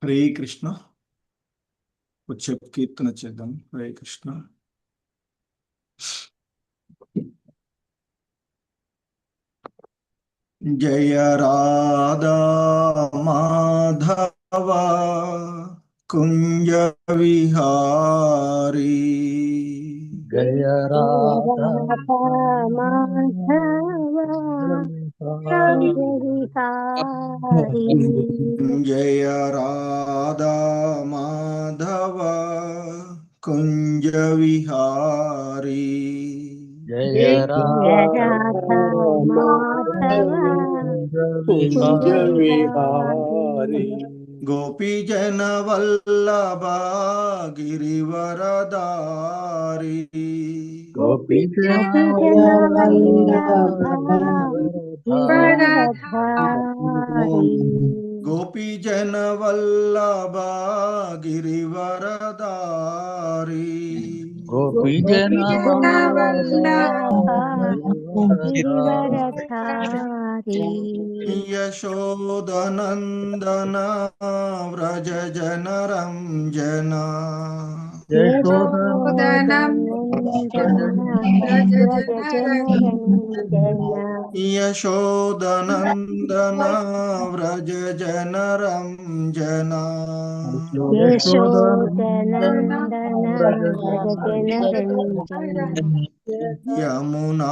హరే కృష్ణ. వచ్చే కీర్తన చేద్దాం. హరే కృష్ణ. జయ రాధా మాధవ కుంజ విహారీ. జయ రాధా మాధవ కుంజ విహారీ. జయ రాధా మాధవ కుంజ విహారీ. జయ రాధా మాధవ కుంజ విహారీ. గోపీజన వల్లభ గిరివరదారి. గోపీజన వల్లభారి. గోపీజన వల్లభ గిరివరదారి. గోపీజన గిరివరధారి. యశోదనందన వ్రజ జన రంజన. యశోదనందన వ్రజ జన రంజన. యమునా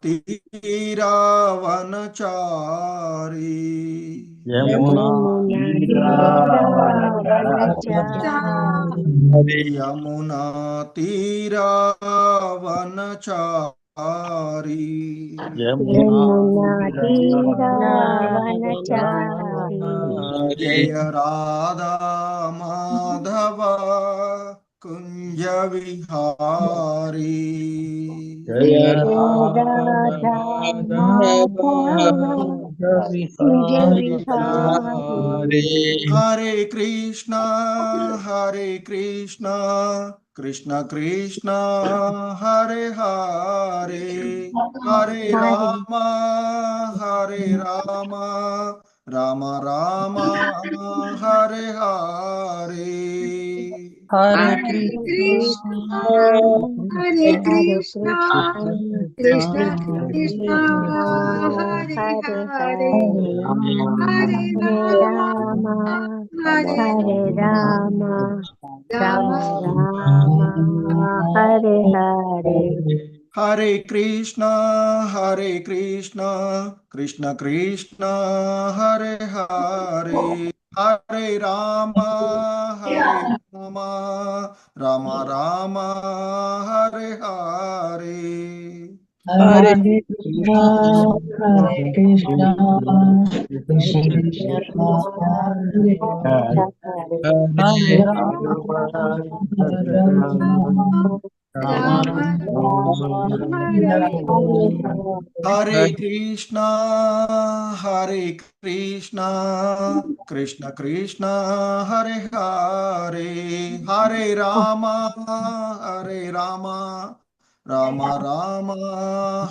తీరావనచారి. యమునా యమునా తీరావనచారి. జయ రాధా మాధవ కుంజ విహారీ. జయ Radha Hare Krishna Hare Krishna Krishna Krishna Hare Hare. Hare Rama Hare Rama Rama Rama Hare Hare. Hare Krishna Hare Krishna Krishna Krishna Hare Hare. Hare Rama Hare Rama Rama Rama Hare Hare. Hare Krishna Hare Krishna Krishna Krishna Hare Hare. Hare Rama Hare Rama Rama Rama Hare Hare. Hare Krishna Hare Krishna Krishna Krishna Hare Rama Hare Krishna Hare Krishna Krishna Krishna Hare Hare. Hare Rama Hare Rama Rama Rama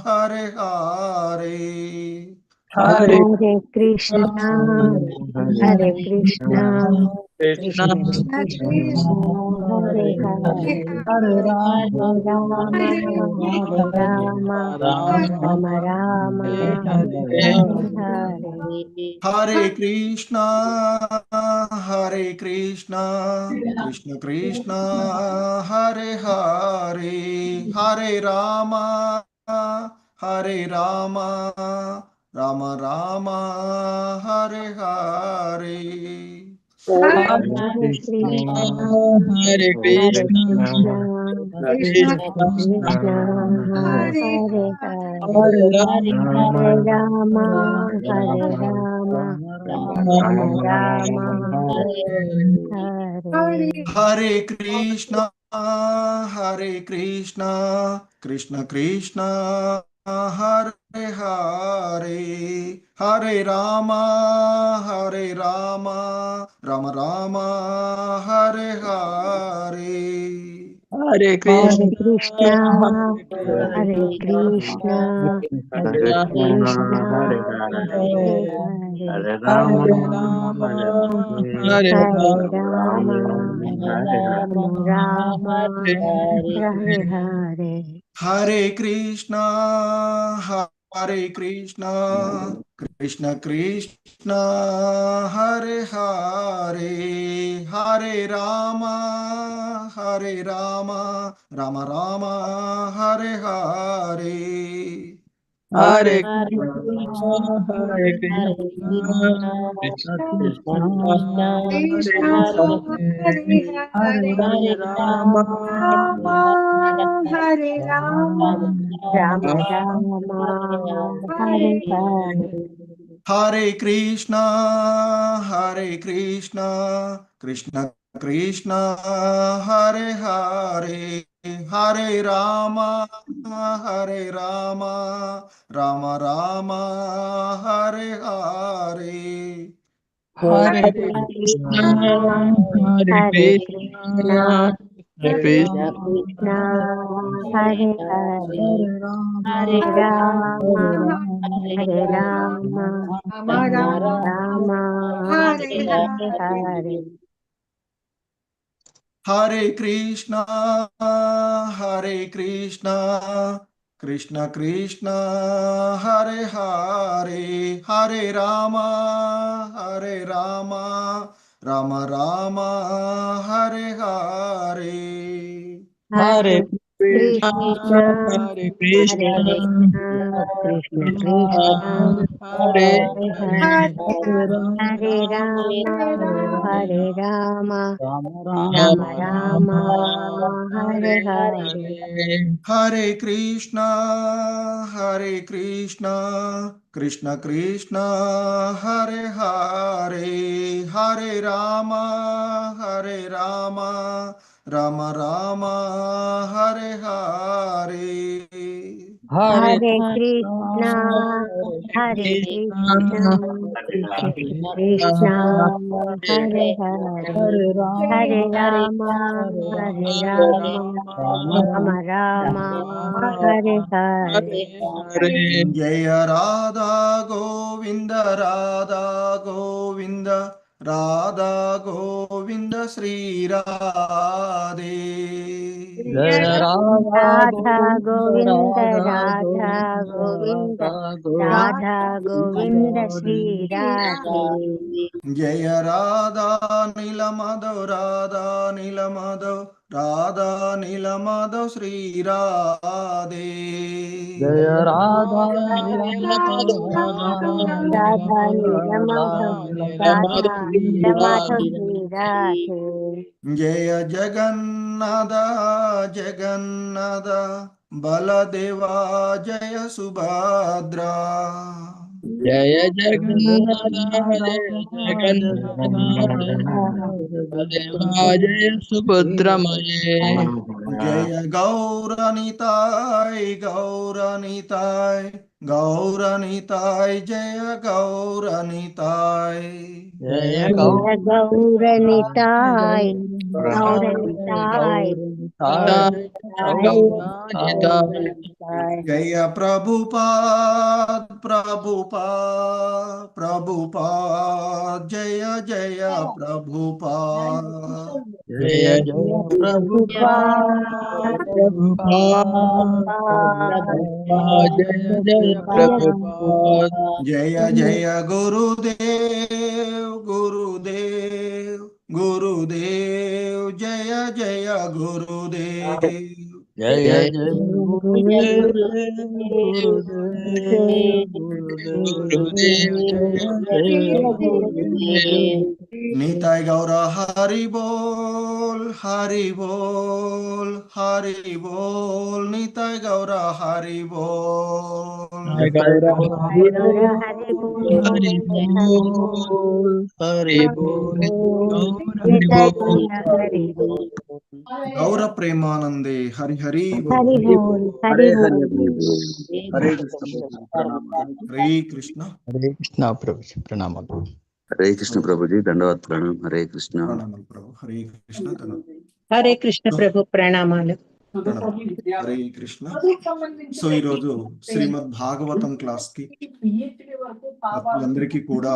Hare Hare. Hare Krishna Hare Krishna Krishna Krishna Hare Hare. Hare Rama Rama Hare Rama Rama Rama Hare Hare. Hare Krishna Hare Krishna Krishna Krishna Hare Hare. Hare Rama Hare Rama Rama Rama Hare Hare. Hare Krishna Hare Krishna Krishna Krishna Hare Hare. Hare Hare Rama Hare Rama Rama Rama Hare Hare. Hare Krishna Hare Krishna Krishna Krishna Hare Hare. Hare Rama Hare Rama Rama Rama Hare Hare. Hare Hare Krishna, Krishna, Hare Hare Krishna, Hare Krishna Krishna, Krishna, Hare Hare Hare, Hare, Hare Hare Rama, Rama, Hare Hare, Hare Hare Rama, Rama, Hare Hare. Rama Rama, Hare Hare. Hare. Hare Krishna, Hare Krishna, Krishna Krishna, Hare Hare, Hare Rama, Hare Rama, Rama Rama, Hare Hare. Hare Hare Krishna, Hare Hare Krishna, Krishna, Krishna Krishna Krishna, Krishna, Hare Krishna Hare, Hare Hare Hare Rama, Rama Hare Rama Rama Rama Rama, Hare Hare Hare. Hare Krishna, Hare Krishna, Krishna Krishna, Hare Hare, Hare Rama, Hare Rama, Rama Rama, Hare Hare. Hare Hare Krishna, Krishna, Hare Hare Krishna, Krishna, Krishna Krishna Krishna, Krishna, Hare Hare, Hare Rama, Hare Hare Rama, Hare Rama, Rama, Rama Rama Rama Rama, Hare Hare Hare Hare. Hare Krishna, Hare Krishna, Krishna Krishna, Hare Hare, Hare Rama, Hare Rama, Rama Rama, Hare Hare. Hare Hare Krishna, Krishna, Hare Hare Krishna, Krishna, Krishna Krishna, Krishna, Hare Hare Hare, Hare, Hare Hare Hare Rama, Hare Rama, Rama Hare Rama, Rama Rama Rama, Rama, Hare Hare Hare. Hare. Hare Krishna, Hare Krishna, Krishna Krishna, Hare Hare, Hare Rama, Hare Rama, Rama Rama, Hare Hare. Hare Hare Krishna, Krishna, Hare Hare Krishna, Krishna, Krishna Krishna Krishna, Krishna, Hare Hare Hare, Hare Rama, Hare Rama, Hare Hare Hare Rama, Rama, Rama Rama, Rama, Hare Hare. Hare Hare. Jaya Radha Govinda, Radha Govinda, Radha Govinda Sri Radhe. Jaya Radha Radha Govinda, Govinda, Radha Radha Govinda, Govinda, Radha Radha Govinda, Govinda, Sri Radhe. Jaya Radha Nilamado, Radha Nilamado, Radha Nilamado Sri Radhe. Jaya Radha Radha Nilamada, Radha Nilamada, Nilamadho, Nilamada, Radha Nilamadho Radha. Sri Radhe. Jaya Jagannatha, Jagannatha, Baladeva Jaya Subhadra. Jaya Jagannatha, Jaya Radha Jagannatha, Deva Jaya Subhadramaye. Jaya Gauranitai, Gauranitai, Gauranitai, Jaya Gauranitai. Jaya Jaya Gauranitai, Gauranitai, Gauranitai, Gauranitai, Gauranitai. Gauranitai. Jaya Prabhupada, Prabhupada, Prabhupada, Jaya Jaya Prabhupada. Jaya Jaya Prabhupada, Prabhupada, Prabhupada, Prabhupada, Jaya Jaya Prabhupada. Jaya Jaya Gurudev, Gurudev, Gurudev, Jaya Jaya Gurudev. Jaya Jaya Gurudev, Gurudev, Gurudev, Gurudev, Jaya Jaya Gurudev. Gurudev. Nitai Gaura Hari Bol, Hari Bol, Hari Bol, Nitai Gaura Hari Bol. Jai Gaura Hari Gaura Bol, Hari Hari Bol, Hari Bol, Hari Bol, Bol, Gaura Hari Nitai Bol. Gaura Hari Bol, Gaura Premanande, Hari Hari Hari Bol. Bol, Hari हरे Bol. हरे बोल हरे कृष्ण प्रभु प्रणाम Hare Krishna, Hare Krishna Prabhu, Pranam. हरे कृष्ण प्रभु जी दंडवत प्रणाम हरे Krishna Pranamal Prabhu, Hare Krishna, Dhanavad. Hare Krishna ప్రభు ప్రణామాలు. Hare Krishna. So ఈరోజు శ్రీమద్ Bhagavatam class కి అందరికీ కూడా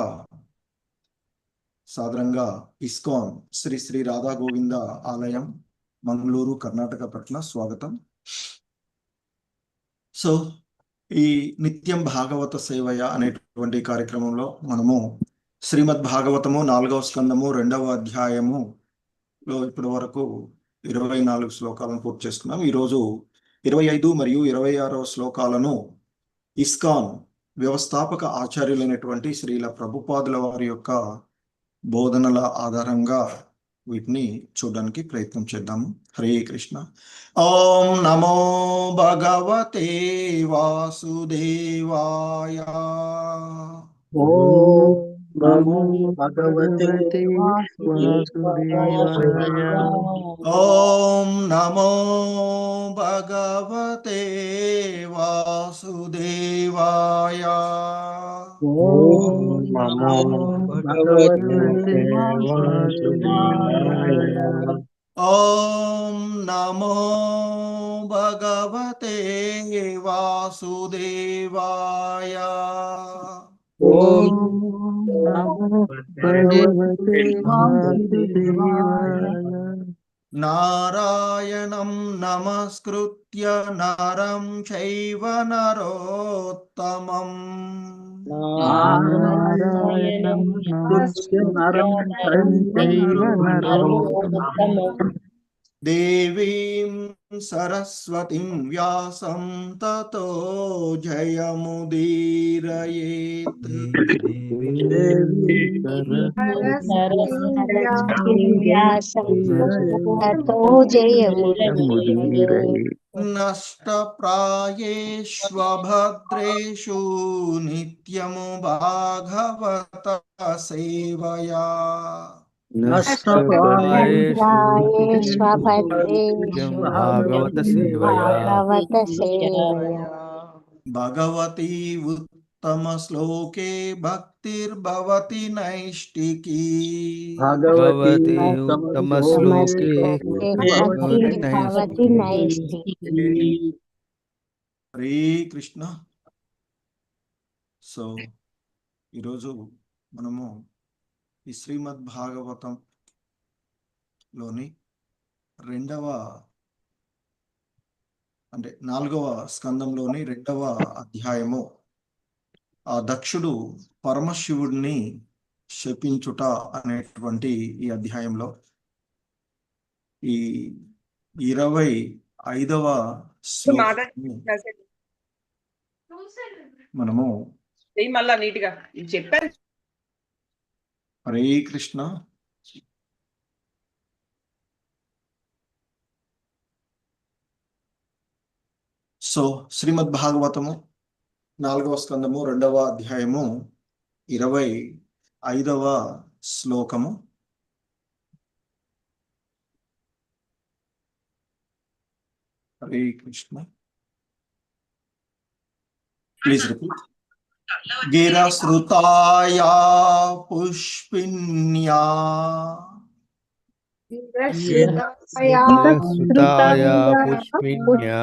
సాదరంగా ఇస్కాన్ శ్రీ శ్రీ రాధా గోవింద ఆలయం మంగళూరు కర్ణాటక పట్ల స్వాగతం. సో ఈ నిత్యం భాగవత సేవయ అనేటువంటి కార్యక్రమంలో మనము శ్రీమద్ భాగవతము 4వ స్కందము 2వ అధ్యాయములో ఇప్పటి వరకు 24 శ్లోకాలను పూర్తి చేసుకున్నాం. ఈరోజు 25 మరియు 26వ శ్లోకాలను ఇస్కాన్ వ్యవస్థాపక ఆచార్యులైనటువంటి శ్రీల ప్రభుపాదుల వారి యొక్క బోధనల ఆధారంగా వీటిని చూడడానికి ప్రయత్నం చేద్దాము. హరే కృష్ణ. ఓం నమో భగవతే వాసుదేవాయ. ఓం నమో భగవతే వాసుదేవాయ. ఓం నమో భగవతే వాసుదేవాయ. ఓం నమో భగవతే వాసుదేవాయ. ఓం నమో భగవతే వాసుదేవాయ. ఓం నమో భగవతే వాసుదేవాయ. నారాయణం నమస్కృత్య నరం చైవ నరోత్తమం. నారాయణం నమస్కృత్య నరం చైవ నరోత్తమం. దేవీం సరస్వతిం వ్యాసం తతో జయముదీరయేత్. తతో జయముదీరయేత్. నష్టప్రాయేష్వభద్రేషు నిత్యము భాగవత సేవయా. నష్టప్రాయేష్వభద్రేషు భాగవత సేవయా. భాగవత సేవయా. భగవతి ఉత్తమ శ్లోకే భక్తిర్భవతి నైష్టికీ. భగవతి ఉత్తమ శ్లోకే భక్తిర్భవతి నైష్టికీ. హరే కృష్ణ. సో ఈరోజు మనము ఈ శ్రీమద్ భాగవతం లోని 4వ స్కందంలోని 2వ అధ్యాయము, ఆ దక్షుడు పరమశివుడిని శపించుట అనేటువంటి ఈ అధ్యాయంలో ఈ 25వ శ్లోకాన్ని మనము మళ్ళా నీట్ గా చెప్పారు. హరే కృష్ణ. సో శ్రీమద్ భాగవతము 4వ స్కందము 2వ అధ్యాయము 25వ శ్లోకము. హరే కృష్ణ. Please repeat. గిరశ్రుతాయా పుష్పిన్యా గిరశ్రుతాయా పుష్పిన్యా.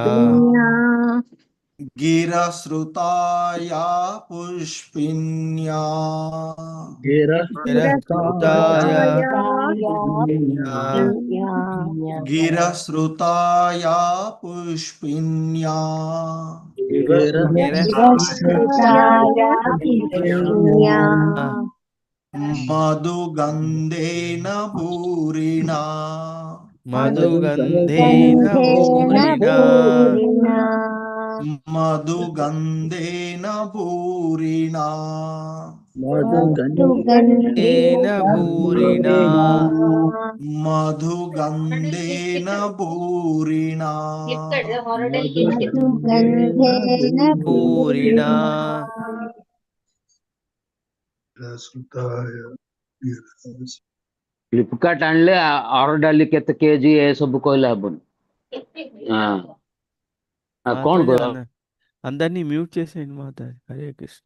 గిరశ్రుతాయా పుష్పిన్యా. గిరశ్రుతాయా గిరశ్రుతాయా పుష్పిన్యా. మధుగంధేన పూరిణా. మధుగంధేన పూరిణా. మధుగంధేన పూరిణా. మధుగంధేన పూరిణా. మధుగంధేన పూరిణా. పూరిణా. फ्लिपकार्ट आणले ऑर्डर लिखे तो केजी ये सब कोई लाभन कौन को అందరినీ మ్యూట్ చేసేయండి మాతాజీ. హరే కృష్ణ.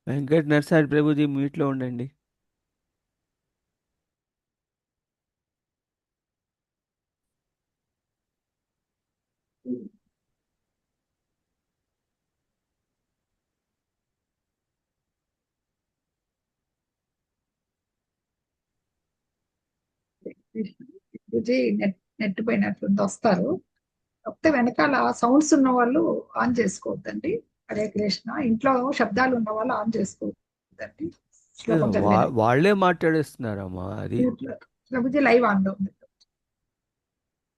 వెంకట్ నర్సారి ప్రభుజీ మ్యూట్లో ఉండండి. ఇది నెట్ పోయినట్లుంది, వస్తారు. కాకపోతే వెనకాల సౌండ్స్ ఉన్న వాళ్ళు ఆన్ చేసుకోవద్దండి. హరే కృష్ణ. ఇంట్లో శబ్దాలు ఉన్న వాళ్ళు ఆన్ చేసుకోవద్దండి. శ్లోకం చదివేది. వాళ్ళే మాట్లాడేస్తున్నారమ్మా అది. ప్రభుజీ లైవ్ ఆన్ లో ఉంది.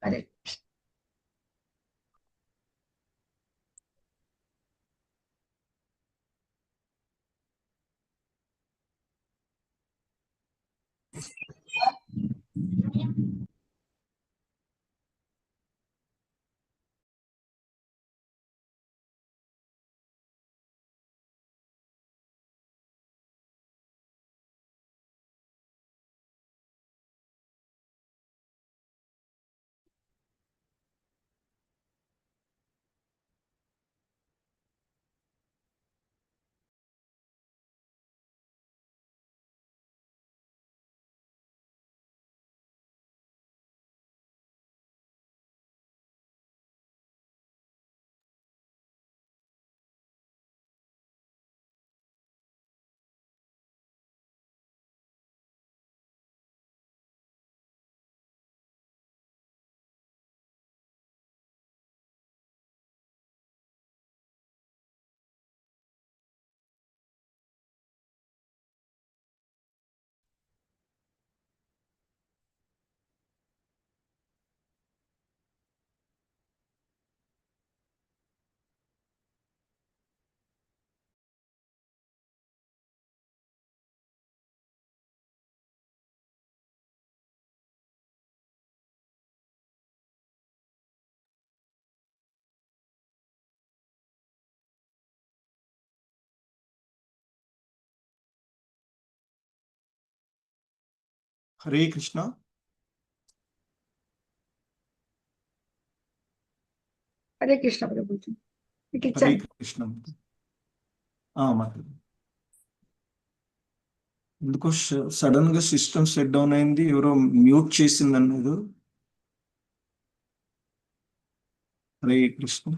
హరే కృష్ణ. హరే కృష్ణ. హరే కృష్ణ ప్రభుజీ. మీకు హరే ఇచ్చాను. కృష్ణ. మాట్లాడు. ఎందుకో సడన్ గా సిస్టమ్ సెట్ డౌన్ అయింది, ఎవరో మ్యూట్ చేసింది అన్నది. హరే కృష్ణ.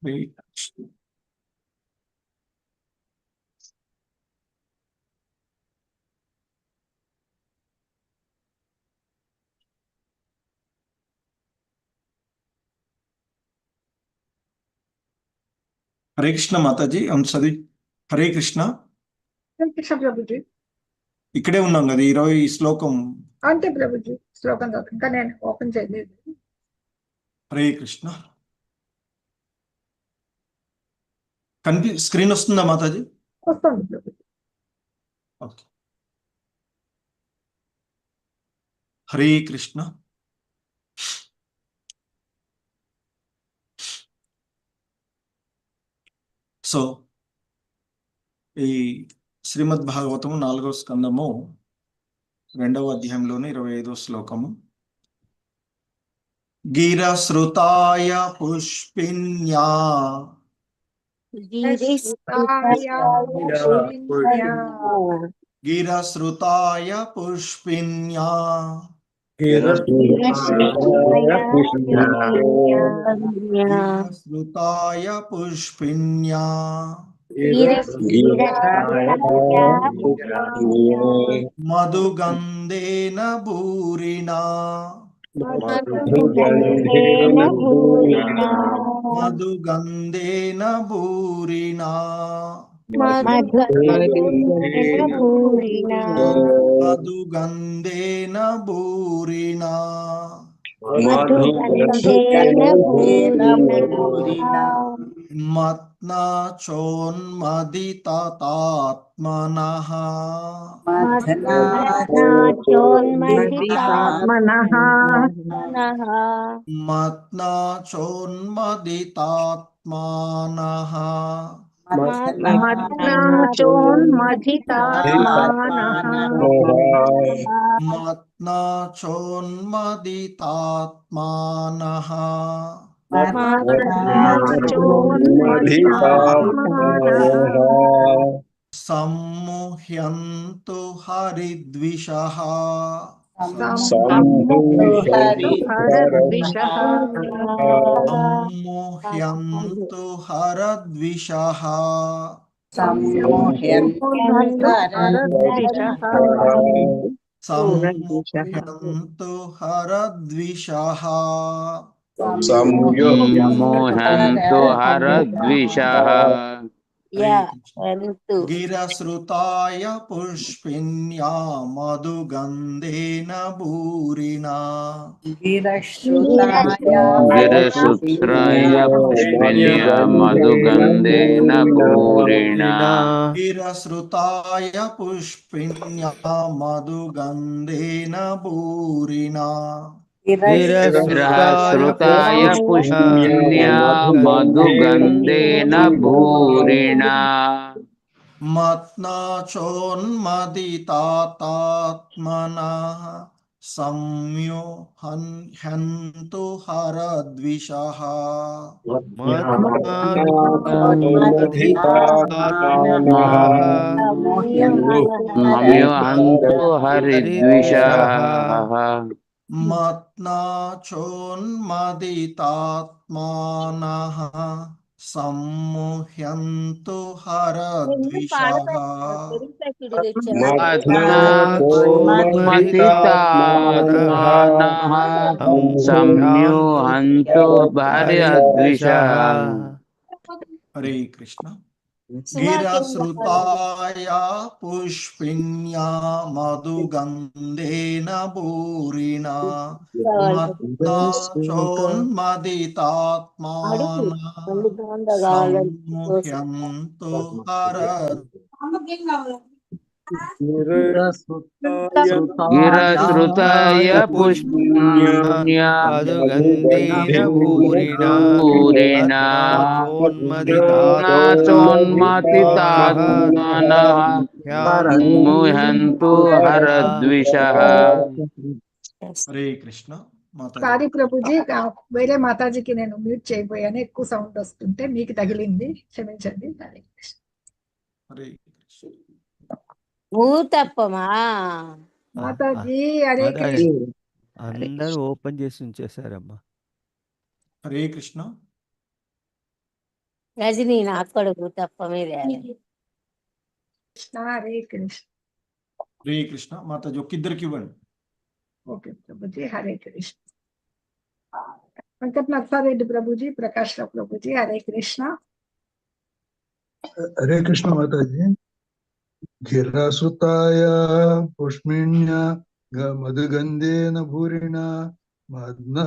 హరే కృష్ణ. హరే కృష్ణ మాతాజీ. చదివి. హరే కృష్ణ. హరే కృష్ణ ప్రభుజీ. ఇక్కడే ఉన్నాం కదా 20 శ్లోకం. అంతే ప్రభుజీ. శ్లోకం చదువు. ఇంకా నేను ఓపెన్ చేయలేదు. హరే కృష్ణ. స్క్రీన్ వస్తుందా మాతాజీ? వస్తుంది ప్రభుజీ. ఓకే. హరే కృష్ణ. సో ఈ శ్రీమద్ భాగవతము 4వ స్కందము 2వ అధ్యాయంలోని 25వ శ్లోకము. గిరశ్రుతాయ పుష్పిన్యా గిరశ్రుతాయ పుష్పిన్యా గిరశ్రుతాయ పుష్పిన్యా మధుగంధేన భూరిణా మధుగంధేన భూరిణా మధుగంధేన భూరిణా మత్ మత్నా చోన్మదితాత్మనః మదితాత్మనః మత్నా చోన్మదితాత్మానః మత్నాచోన్మధితాత్మానః మత్నా చోన్మదితాత్మానః మత్నాచోన్మధితాత్మానః సమ్ముహ్యంతు హరిద్విషః హరద్విషః సమ్ముహ్యంతు హరద్విషః హరద్విషః సమ్ముహ్యంతు హరద్విషః సమ్మోహంతు హరద్విషః గిరశ్రుతాయ పుష్పిన్యా మధుగంధేన భూరినా గిరశుత్రాయ పుష్పిన్య మధుగంధేన భూరిణా గిరశ్రుతాయ పుష్పిన్యా మధుగంధేన భూరినా గిరశ్రుతాయ పుష్పిన్య మధుగంధేన భూరిణా మత్నా చోన్మదితాత్మనః సంయోహన్యంతు హరద్విషః మమ్యోహంతు హరిద్విషః మత్నా చోన్మదితాత్మానః సమ్ముహ్యంతు హరద్విషః సంమ్యూహంతు హరిద్విషః. హరే కృష్ణ. గిరశ్రుతాయ పుష్పిన్యా మధుగంధేన భూరినా మత్నా చోన్మదితాత్మానః సమ్ముహ్యంతు గిరశ్రుతాయ పుష్పిన్య మధుగంధేన భూరిణా చోన్మదితాత్మనః సమ్ముహ్యంతు హరద్విషః. హరే కృష్ణ. సారీ ప్రభుజీ, వేరే మాతాజీకి నేను మ్యూట్ చేయబోయాను, ఎక్కువ సౌండ్ వస్తుంటే మీకు తగిలింది, క్షమించండి. హరే కృష్ణ. హరే కృష్ణ. భూతప్పమా మాతాజీ హరే మాతాజీ. కృష్ణ. అందరూ ఓపెన్ చేసి ఉంచేశారమ్మా. హరే కృష్ణ. రజనీ నాకు కూడా భూతప్పమే తేవాలి. కృష్ణ హరే కృష్ణ. హరే కృష్ణ. మాతాజీ ఒక్కిద్దరికి ఇవ్వండి. ఓకే ప్రభుజీ, హరే కృష్ణ. వెంకట నరసారెడ్డి ప్రభుజీ, ప్రకాష్ రావు ప్రభుజీ, హరే కృష్ణ. హరే కృష్ణ మాతాజీ. గిరసుతాయ పుష్మిణ్య మధుగంధేన భూరిణా మద్నా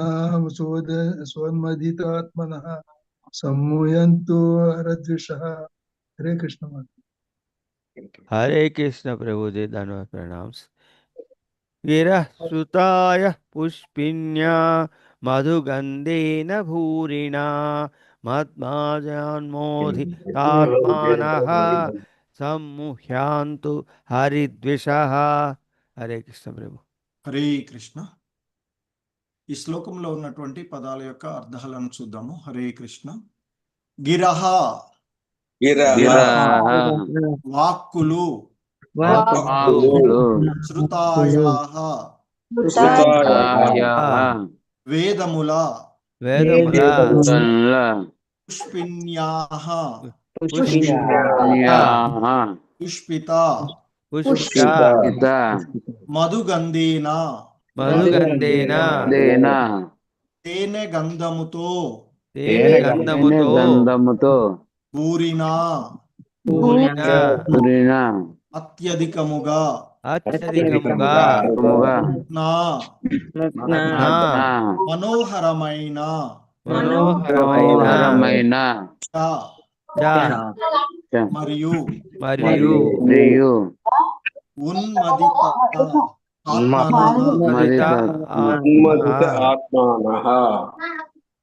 సోన్మదితాత్మనః సమ్మూయంతు హరద్విషః. హరే కృష్ణ మాతాజీ. हरे कृष्ण प्रभु जी, धन्यवाद प्रणाम. गिरश्रुताय पुष्पिन्या मधुगंधेन भूरिणा मद्माजन्मोधितात्मानः सम्मुह्यान्तु हरिद्विषः. हरे कृष्ण प्रभु. హరే కృష్ణ. ఈ శ్లోకంలో ఉన్నటువంటి పదాల యొక్క అర్థాలను చూద్దాము. హరే కృష్ణ. గిరహ వాక్కులు, శ్రుతాయాః వేదముల, పుష్పిన్యాః పుష్పిత మధుగంధేన తేనె గంధముతో భూరినా అత్యధికముగా నా మనోహరమైన మరియు మరియు మరియు ఉన్మదిత మదిత ఉన్మదిత ఆత్మానః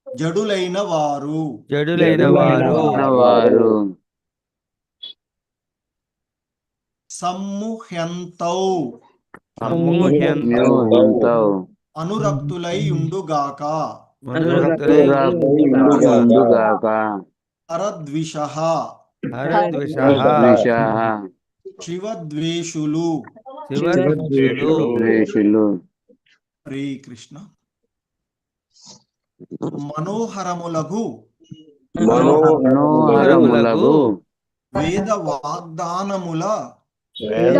జడులైన వారు జడులైన వారు వారు సమ్ముహ్యంతౌ సమూహ్యంతో అనురక్తులై ఉండుగాక అనురక్తులై ఉండుగాక హరద్విషః హరద్విషః శివద్వేషులు శివద్వేషులు ద్వేషులు హరే కృష్ణ మనోహరములగు మనోహరములగు వేద వాగ్దానముల వేద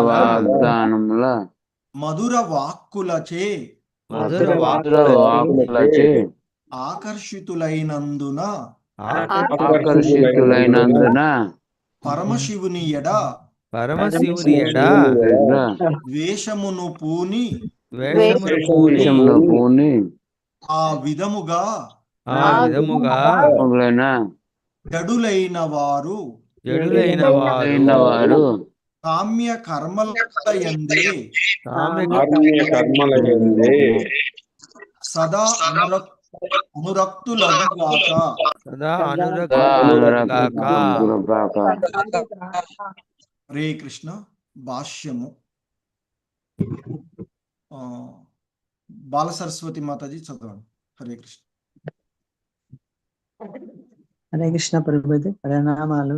వాగ్దానముల మధుర వాక్కులచే మధుర వాక్కులచే ఆకర్షితులైనందున ఆకర్షితులైనందున పరమశివుని ఎడ పరమశివుని ఎడ ద్వేషమును పూని వేషమును పూని ఆ విధముగా జడులైన వారు జడులైన వారు కామ్య కర్మల యందే కర్మలయందే సదా అనురక్తులగుగాక సదా అనురక్తులగుగాక. హరే కృష్ణ. భాష్యము బాల సరస్వతి మాతాజీ చదవండి. హరే కృష్ణ. హరే కృష్ణ ప్రభుజీ, ప్రణామాలు.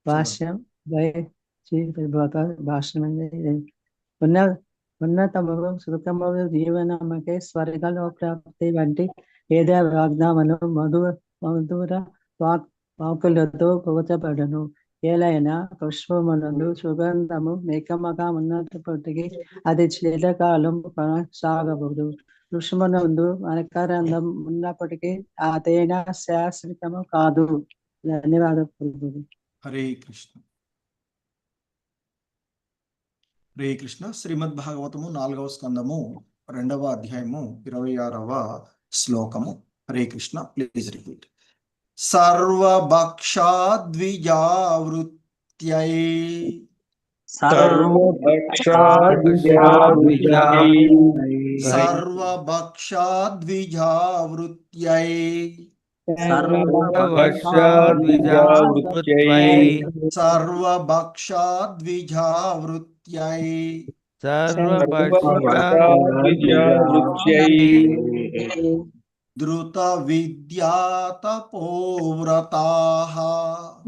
భాష్యం భాష్యం ఉన్నతము సుఖము జీవనముకే స్వర్గలో ప్రాప్తి వంటి ఏదే వాగ్దానములు మధుర వాకులతో పోచబడును. ఏలైనా పుష్పమునందు సుగంధము మేకమగా ఉన్నప్పటికీ అది చిరకాలం కొనసాగబోదు. వృక్షమునందు మకరందం ఉన్నప్పటికీ ఆ తేనె శాశ్వతము కాదు. ధన్యవాదాలు. హరే కృష్ణ. హరే కృష్ణ. శ్రీమద్ భాగవతము 4వ స్కందము 2వ అధ్యాయము 26వ శ్లోకము. హరే కృష్ణ. Please repeat. సర్వభక్షాద్విజావృత్యై సర్వభక్షాద్విజావృత్యై సర్వభక్షాద్విజావృత్యై ధృత విద్యాతపోవ్రతాః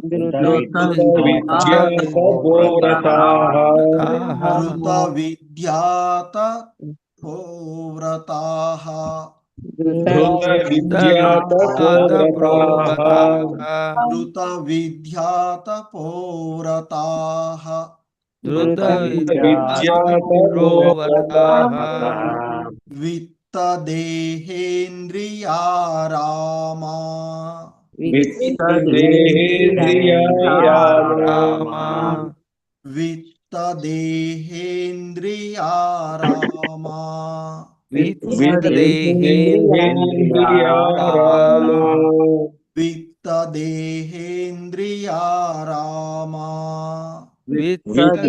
ధృత విద్యాతపోవ్రతాః ధృత విద్యాతపోవ్రతాః విత్తదేహేంద్రియారామా విత్తదేహేంద్రియారామా విత్తదేహేంద్రియారామా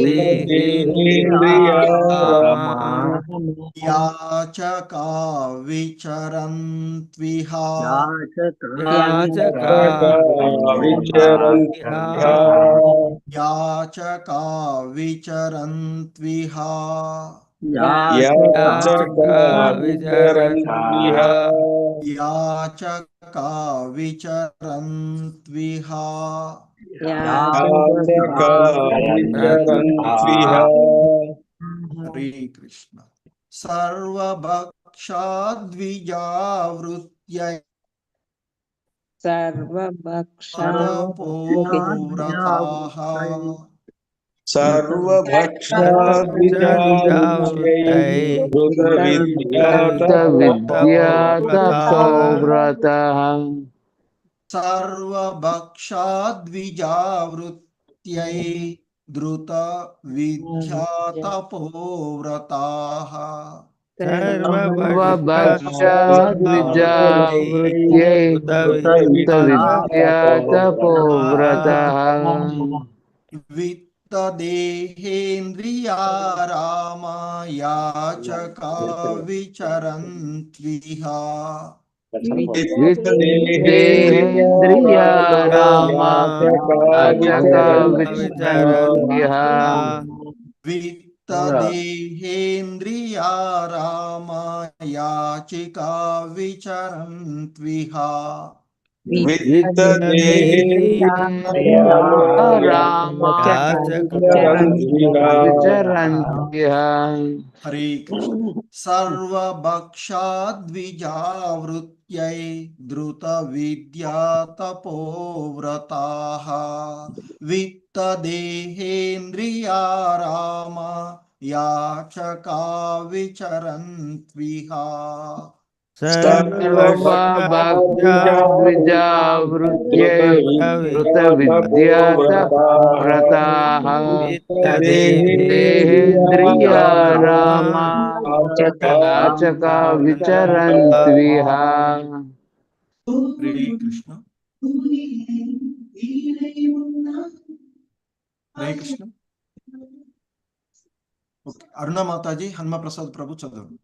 యాచకా విచరంత్విహ యాచకా విచరంత్విహ యాచకా విచరంత్విహ హరే కృష్ణ. సర్వభక్షాద్విజావృత్యై సర్వభక్షాద్విజావృత్యై సర్వభక్షాద్విజావృత్యై ధృత విద్యాతపోవ్రతాః సర్వభక్షద్విజావృత్యై విద్యాతపోవ్రతః విత్తదేహేంద్రియారామయాచకా విచరంత్విహ విత్తదేహేంద్రియారామయాచకా విచరంత్విహ విత్తదేహేంద్రియారామయాచికా విచరంత్విహ విచరంత్విహ. హరే కృష్ణ. సర్వభక్షాద్విజావృత్యై ధృత విద్యా తపోవ్రతాః విత్తదేహేంద్రియారామ యాచకా విచరంత్విహ సర్వభక్షద్విజావృత్యై ధృతవిద్యాతపోవ్రతాః విత్తదేహేంద్రియారామయాచకా విచరంత్విహ. హరే కృష్ణ. హరే కృష్ణ. ఓకే, అరుణ మాతాజీ, హనుమ ప్రసాద్ ప్రభు చదవండి.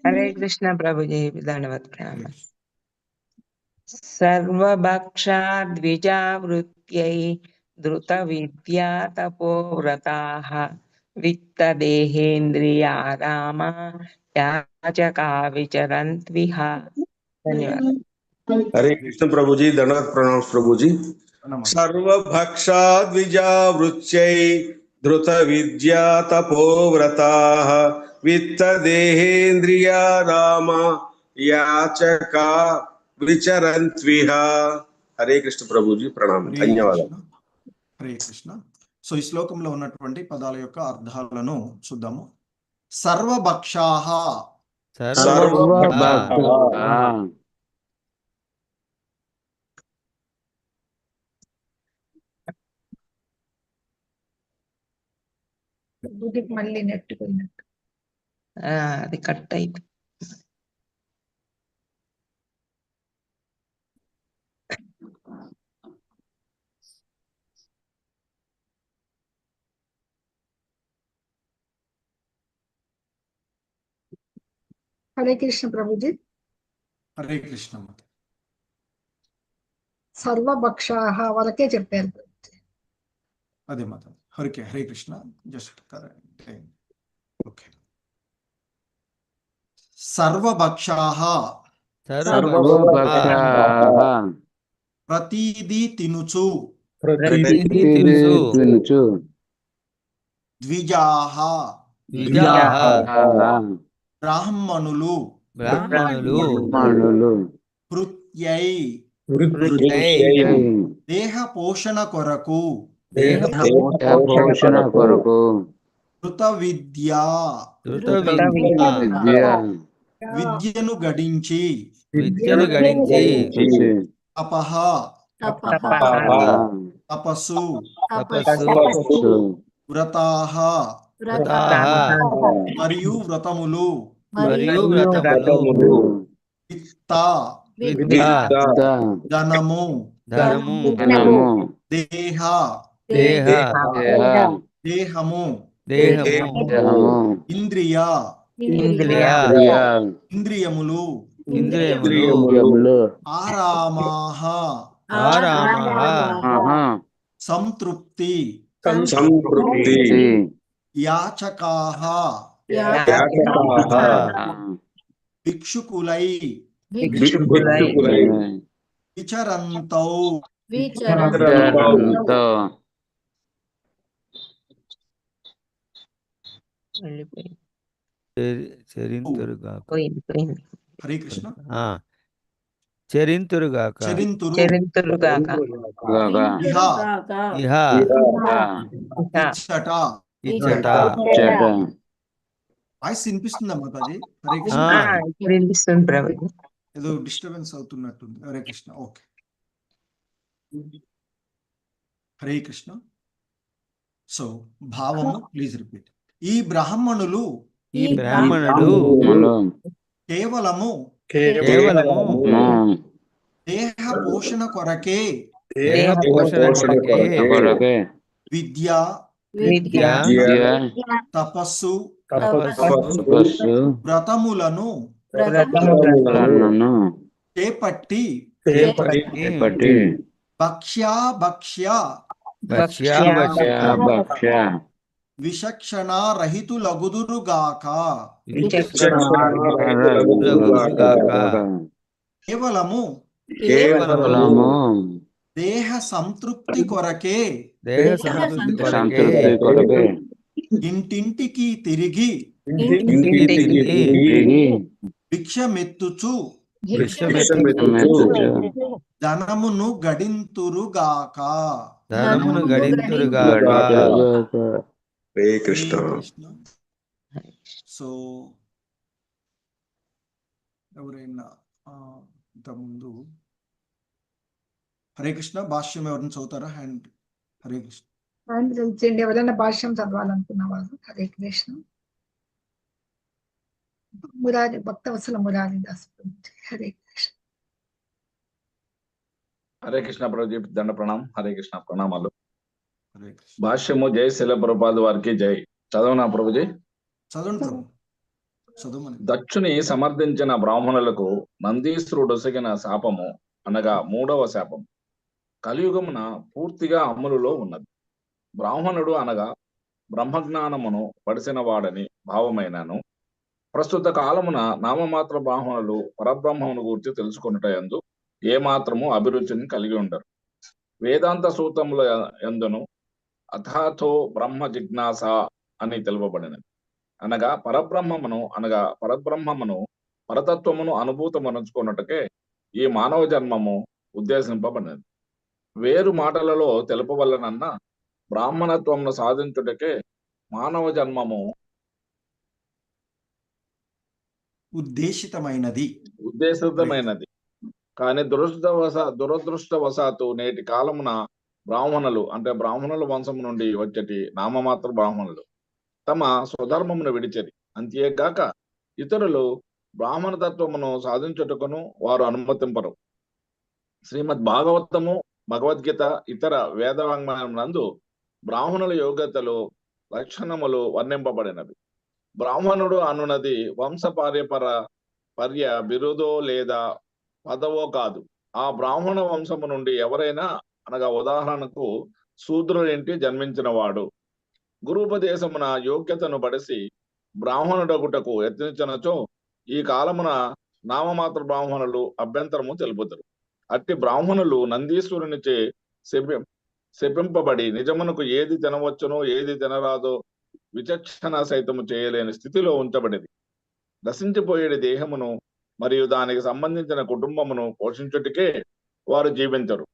హరే కృష్ణ ప్రభుజీ, దండవత్ ప్రణామ. సర్వభక్షాద్విజావృత్యై ధృత విద్యా తపోవ్రతాః విత్తదేహేంద్రియారామ యాచకా విచరంత్విహ. ధన్యవాదాలు. हरे कृष्ण प्रभु जी, दंडवत प्रणाम प्रभु जी. सर्वभक्षाद्विजावृत्यै धृत विद्या तपोव्रताः वित्तदेहेन्द्रिया राम याचका विचरन्त्विह. हरे कृष्ण प्रभु जी, प्रणाम, ధన్యవాదాలు. హరే కృష్ణ. సో ఈ శ్లోకంలో ఉన్నటువంటి పదాల యొక్క అర్థాలను చూద్దాము. సర్వభక్షాః, సర్వభక్షాః మళ్ళీ నెట్ పోయినట్టు. అది కట్ అయితే హరే కృష్ణ ప్రభుజీ. హరే కృష్ణ. సర్వభక్షాః వరకే చెప్పారు. అదే మాత. హరే కృష్ణ. Just okay. సర్వభక్షాః ప్రతిదీ తినుచు ద్విజాః బ్రాహ్మణులు కృత్యై దేహ పోషణ కొరకు కృత విద్యా విద్యను గడించి తపః తపస్సు వ్రతాః మరియు వ్రతములు విత్త ధనము దేహ దేహము ఇంద్రియ ఇంద్రియములు ఆరామాః సంతృప్తి యాచకాః భిక్షుకులై విచరంతౌ హరే కృష్ణ. చెరింతురుగాక వాయిస్ వినిపిస్తుందా మాతాజీ? హరే కృష్ణ. వినిపిస్తుంది ప్రభు. ఏదో డిస్టర్బెన్స్ అవుతున్నట్టుంది. హరే కృష్ణ. ఓకే. హరే కృష్ణ. సో భావము ప్లీజ్ రిపీట్. ఈ బ్రాహ్మణులు ఈ బ్రాహ్మణుడు కేవలము కేవలము దేహ పోషణ కొరకే దేహ పోషణ కొరకే విద్య విద్య తపస్సు తపస్సు వ్రతములను చేపట్టి భక్ష్య విచక్షణ రహితులగుదురుగాక. కేవలము దేహ సంతృప్తి కొరకే ఇంటింటికి తిరిగి భిక్షమెత్తుచు ధనమును గడింతురుగాక. హరే కృష్ణ. సో ఎవరైనా ఇంతకుముందు హరే కృష్ణ భాష్యం ఎవరిని చదువుతారా? హ్యాండ్. హరే కృష్ణ. చేయండి ఎవరైనా భాష్యం చదవాలనుకున్న వాళ్ళు. హరే కృష్ణ. మురారి భక్తవత్సల మురారి దాస్. హరే కృష్ణ. హరే కృష్ణ ప్రభుజీ, దండ ప్రణాం. హరే కృష్ణ, ప్రణామాలు. హరే కృష్ణ. భాష్యము జై శిల ప్రభుపాద వారికి జై. చదవనా ప్రభుజీ? చదవండి. చదవమని. దక్షుని సమర్థించిన బ్రాహ్మణులకు నందీశ్వరుడు ఒసగిన శాపము అనగా 3వ శాపం కలియుగమున పూర్తిగా అమలులో ఉన్నది. బ్రాహ్మణుడు అనగా బ్రహ్మజ్ఞానమును పడిసిన వాడని భావమైనను ప్రస్తుత కాలమున నామమాత్ర బ్రాహ్మణులు పరబ్రహ్మమును గురించి తెలుసుకొనుట యందు ఏమాత్రము అభిరుచిని కలిగి ఉండరు. వేదాంత సూత్రముల యందును అథాతో బ్రహ్మ జిజ్ఞాస అని తెలుపబడినది. అనగా పరబ్రహ్మమును పరతత్వమును అనుభూతమనుచుకున్నట్టుకే ఈ మానవ జన్మము ఉద్దేశింపబడినది. వేరు మాటలలో తెలుపవలనన్న బ్రాహ్మణత్వమును సాధించుటకే మానవ జన్మము ఉద్దేశితమైనది. కానీ దురదృష్టవశాత్తు నేటి కాలమున బ్రాహ్మణులు అంటే బ్రాహ్మణుల వంశము నుండి వచ్చేటి నామమాత్ర బ్రాహ్మణులు తమ స్వధర్మమును విడిచెరి. అంతేగాక ఇతరులు బ్రాహ్మణ తత్వమును సాధించుటకును వారు అనుమతింపరు. శ్రీమద్ భాగవతము, భగవద్గీత, ఇతర వేదవాంగ్మయమునందు బ్రాహ్మణుల యోగ్యతలు, లక్షణములు వర్ణింపబడినవి. బ్రాహ్మణుడు అనున్నది వంశ పర్య బిరుదో లేదా పదవో కాదు. ఆ బ్రాహ్మణ వంశము నుండి ఎవరైనా అనగా ఉదాహరణకు శూద్రుడింటి జన్మించిన వాడు గురూపదేశమున యోగ్యతను బడిసి బ్రాహ్మణుడగుటకు యత్నించినచో ఈ కాలమున నామమాత్ర బ్రాహ్మణులు అభ్యంతరము తెలుపుతారు. అట్టి బ్రాహ్మణులు నందీశ్వరునిచే శపింపబడి నిజమునకు ఏది తినవచ్చునో ఏది తినరాదో విచక్షణ సైతము చేయలేని స్థితిలో ఉంచబడింది. నశించిపోయేది దేహమును మరియు దానికి సంబంధించిన కుటుంబమును పోషించుటకే వారు జీవించరు.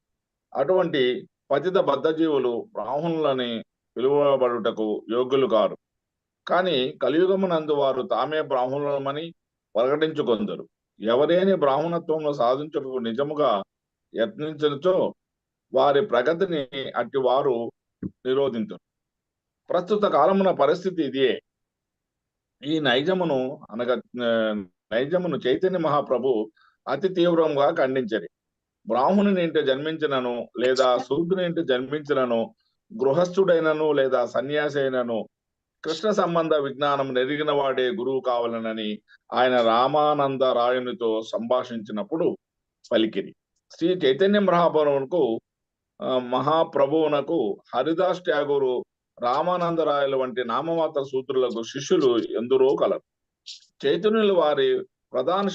అటువంటి పతిత బద్ధజీవులు బ్రాహ్మణులని పిలువబడుటకు యోగ్యులు కారు. కానీ కలియుగమునందు వారు తామే బ్రాహ్మణులమని ప్రకటించుకొందరు. ఎవరేని బ్రాహ్మణత్వంలో సాధించుటకు నిజముగా యత్నించనచో వారి ప్రగతిని అట్టి వారు నిరోధించరు. ప్రస్తుత కాలమున పరిస్థితి ఇదే. ఈ నైజమును చైతన్య మహాప్రభు అతి తీవ్రంగా ఖండించరి. బ్రాహ్మణుని ఇంటి జన్మించినను లేదా శూద్రుని ఇంటి జన్మించినను, గృహస్థుడైనను లేదా సన్యాసి అయినను కృష్ణ సంబంధ విజ్ఞానం నెరిగిన వాడే గురువు కావాలనని ఆయన రామానంద రాయునితో సంభాషించినప్పుడు పలికిరి. శ్రీ చైతన్య మహాప్రభువునకు హరిదాస్ ట్యాగూరు, రామానందరాయలు వంటి నామమాత్ర సూత్రులకు శిష్యులు ఎందరో కలరు. చైతన్యులు వారి ప్రధాన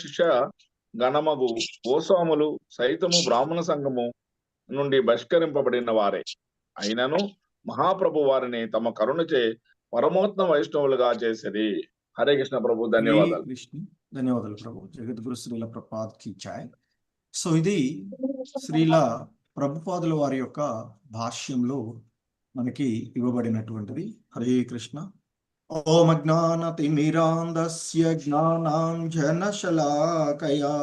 శిష్య గణమగు గోస్వాములు సైతము బ్రాహ్మణ సంఘము నుండి బహిష్కరింపబడిన వారే. అయినను మహాప్రభు వారిని తమ కరుణచే పరమోత్మ వైష్ణవులుగా చేసిరి. హరే కృష్ణ ప్రభు. ధన్యవాదాలు. ధన్యవాదాలు ప్రభు. జగద్గురు శ్రీల ప్రభుపాద్ కీ జై. సో ఇది శ్రీల ప్రభుపాదుల వారి యొక్క భాష్యంలో మనకి ఇవ్వబడినటువంటిది. హరే కృష్ణ. ఓం అజ్ఞానతిమిరాంధస్య జ్ఞానాంజనశలాకయా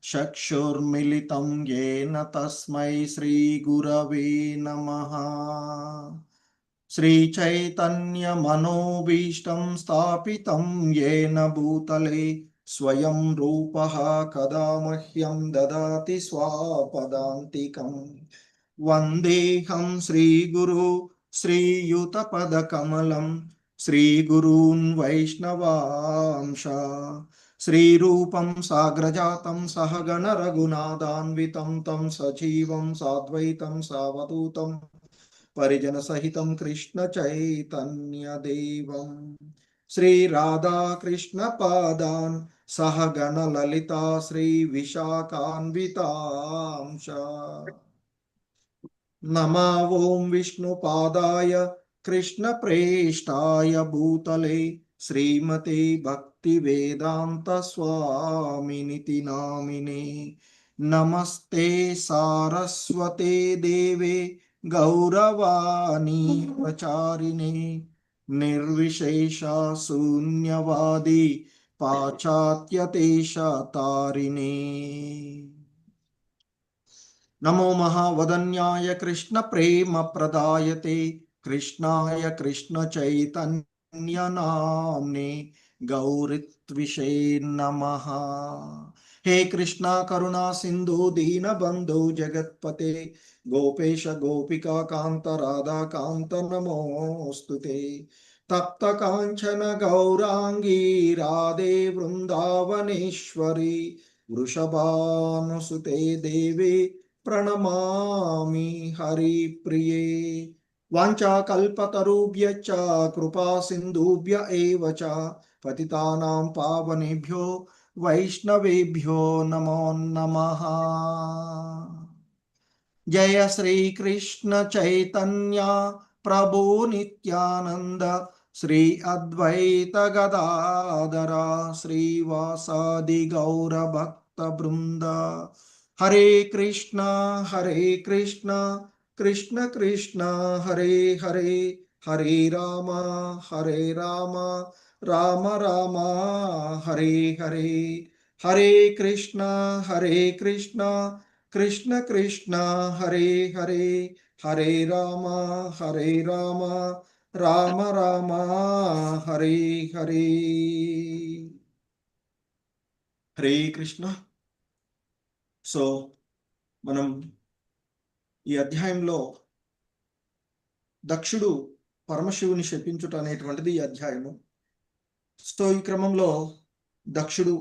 చక్షుర్మిలితం యేన తస్మై శ్రీ గురవే నమః. श्रीचैतन्यमनोभीष्टं स्थापितं येन भूतले स्वयं रूपः कदा मह्यं ददाति स्वापदान्तिकम् वन्देऽहं श्रीगुरु श्रीयुतपदकमलं श्रीगुरून् वैष्णवांश श्रीरूपं साग्रजातं सहगण रघुनाथान्वितं तं सजीवं साद्वैतं सावधूतं परिजन सहितं कृष्ण चैतन्य देवं श्री राधा कृष्ण पादान् सहगण ललिता श्री विशाखान्वितांश नमा ओं विष्णुपादाय कृष्ण प्रेष्ठाय भूतले श्रीमते भक्ति वेदांत स्वामिनिति नामिने नमस्ते सारस्वते देवे गौरवाणी प्रचारिणे निर्विशेषा शून्यवादी पाश्चात्यदेशतारिणे नमो महावदन्याय कृष्ण प्रेम प्रदायते कृष्णाय कृष्ण चैतन्य नाम्ने गौरित्विषे नमः। हे कृष्णा करुणा सिंधु दीन बंधु जगत्पते गोपेश गोपिका कांत राधा कांत नमोस्तुते तप्त कांचन गौरांगी राधे वृंदावनेश्वरी वृषभानुसुते देवी प्रणमामि हरिप्रिये वाञ्छाकल्पतरुभ्यश्च कृपा सिन्धुभ्य एव च पतितानां पावनेभ्यो वैष्णवेभ्यो नमो नमः। जय श्री कृष्ण चैतन्य प्रभु नित्यानंद श्री अद्वैत गदाधर श्रीवासादि गौर भक्त वृंद हरे कृष्णा कृष्ण कृष्ण हरे हरे हरे राम राम राम हरे हरे हरे कृष्णा कृष्ण कृष्ण हरे हरे हरे राम राम राम हरे हरे हरे कृष्ण। సో మనం ఈ అధ్యాయంలో దక్షుడు పరమశివుని శపించుట అనేటువంటిది ఈ అధ్యాయము. సో ఈ క్రమంలో దక్షుడు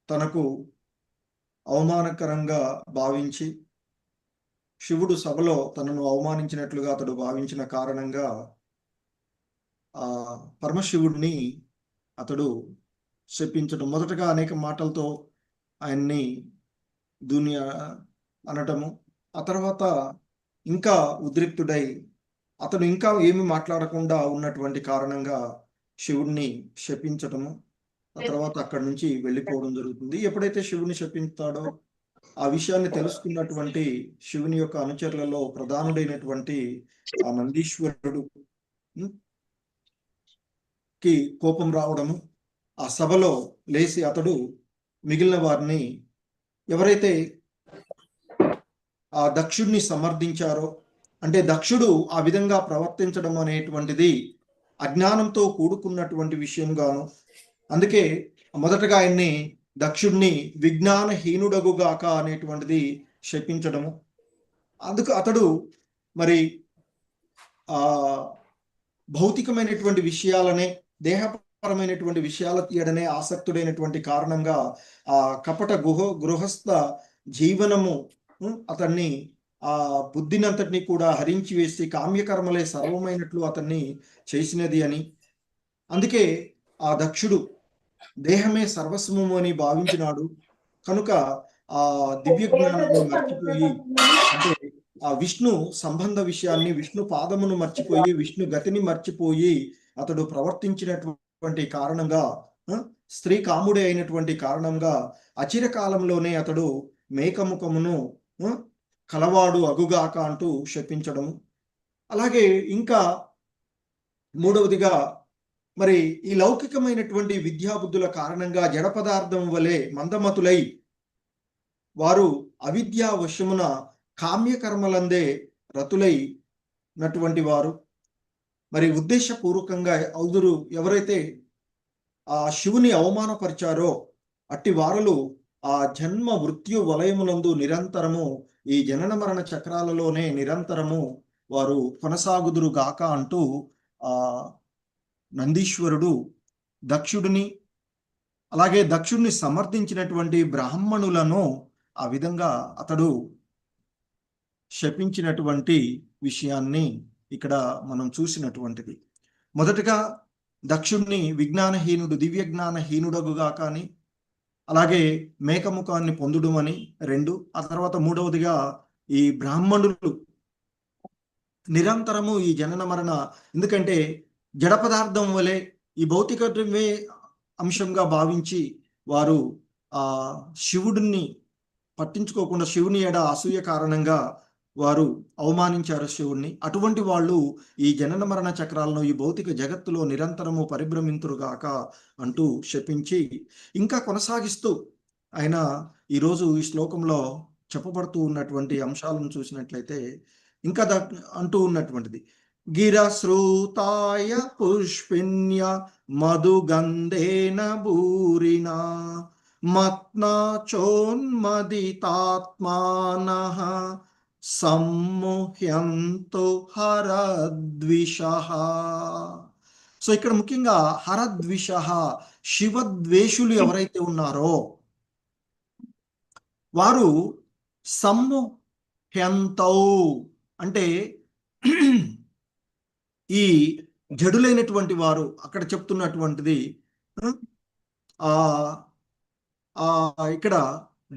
తనకు అవమానకరంగా భావించి శివుడు సభలో తనను అవమానించినట్లుగా అతడు భావించిన కారణంగా ఆ పరమశివుడిని అతడు శపించడం, మొదటగా అనేక మాటలతో ఆయన్ని దునియా అనటము, ఆ తర్వాత ఇంకా ఉద్రిక్తుడై అతడు ఇంకా ఏమి మాట్లాడకుండా ఉన్నటువంటి కారణంగా శివుడిని శపించటము, ఆ తర్వాత అక్కడి నుంచి వెళ్ళిపోవడం జరుగుతుంది. ఎప్పుడైతే శివుని శపిస్తాడో ఆ విషయాన్ని తెలుసుకున్నటువంటి శివుని యొక్క అనుచరులలో ప్రధానుడైనటువంటి ఆ నందీశ్వరుడు కి కోపం రావడము, ఆ సభలో లేచి అతడు మిగిలిన వారిని ఎవరైతే ఆ దక్షుడిని సమర్థించారో, అంటే దక్షుడు ఆ విధంగా ప్రవర్తించడం అనేటువంటిది అజ్ఞానంతో కూడుకున్నటువంటి విషయంగాను, అందుకే మొదటగా ఆయన్ని దక్షుడిని విజ్ఞానహీనుడగుగాక అనేటువంటిది శపించడము. అందుకు అతడు మరి ఆ భౌతికమైనటువంటి విషయాలనే, దేహపరమైనటువంటి విషయాల తీయడనే ఆసక్తుడైనటువంటి కారణంగా ఆ కపట గృహస్థ జీవనము అతన్ని ఆ బుద్ధినంతటిని కూడా హరించి వేసి కామ్యకర్మలే సర్వమైనట్లు అతన్ని చేసినది అని, అందుకే ఆ దక్షుడు దేహమే సర్వస్వము అని భావించినాడు. కనుక ఆ దివ్య జ్ఞానాన్ని మర్చిపోయి, అంటే ఆ విష్ణు సంబంధ విషయాన్ని, విష్ణు పాదమును మర్చిపోయి, విష్ణు గతిని మర్చిపోయి అతడు ప్రవర్తించినటువంటి కారణంగా, స్త్రీ కాముడే అయినటువంటి కారణంగా అచిరకాలంలోనే అతడు మేకముఖమును కలవాడు అగుగాక అంటూ శపించడము. అలాగే ఇంకా మూడవదిగా మరి ఈ లౌకికమైనటువంటి విద్యాబుద్ధుల కారణంగా జడ పదార్థం వలె మందమతులై వారు అవిద్యా వశమున కామ్యకర్మలందే రతులైనటువంటి వారు. మరి ఉద్దేశపూర్వకంగా ఎవరైతే ఆ శివుని అవమానపరిచారో అట్టి వారులు ఆ జన్మ మృత్యు వలయమునందు నిరంతరము ఈ జనన మరణ చక్రాలలోనే నిరంతరము వారు కొనసాగుదురు గాక అంటూ ఆ నందీశ్వరుడు దక్షుడిని అలాగే దక్షుడిని సమర్థించినటువంటి బ్రాహ్మణులను ఆ విధంగా అతడు శపించినటువంటి విషయాన్ని ఇక్కడ మనం చూసినటువంటిది. మొదటగా దక్షుణ్ణి విజ్ఞానహీనుడు దివ్య జ్ఞానహీనుడగుగా కానీ అలాగే మేకముఖాన్ని పొందుడమని 2. ఆ తర్వాత మూడవదిగా ఈ బ్రాహ్మణులు నిరంతరము ఈ జనన మరణ, ఎందుకంటే జడ పదార్థం వలె ఈ భౌతిక అంశంగా భావించి వారు ఆ శివుడిని పట్టించుకోకుండా శివుని ఎడ అసూయ కారణంగా వారు అవమానించారు శివుణ్ణి. అటువంటి వాళ్ళు ఈ జనన మరణ చక్రాలను ఈ భౌతిక జగత్తులో నిరంతరము పరిభ్రమింతురుగాక అంటూ శపించి ఇంకా కొనసాగిస్తూ ఆయన ఈరోజు ఈ శ్లోకంలో చెప్పబడుతూ ఉన్నటువంటి అంశాలను చూసినట్లయితే ఇంకా అంటూ ఉన్నటువంటిది గిరశ్రుతాయ పుష్పిన్య మధుగంధేన భూరినా మత్నాచోన్మదితాత్మానః సమ్ముహ్యంతు హరద్విషః. సో ఇక్కడ ముఖ్యంగా హరద్విషః, శివద్వేషులు ఎవరైతే ఉన్నారో వారు సమ్ముహ్యంతౌ అంటే ఈ జడులైనటువంటి వారు అక్కడ చెప్తున్నటువంటిది ఇక్కడ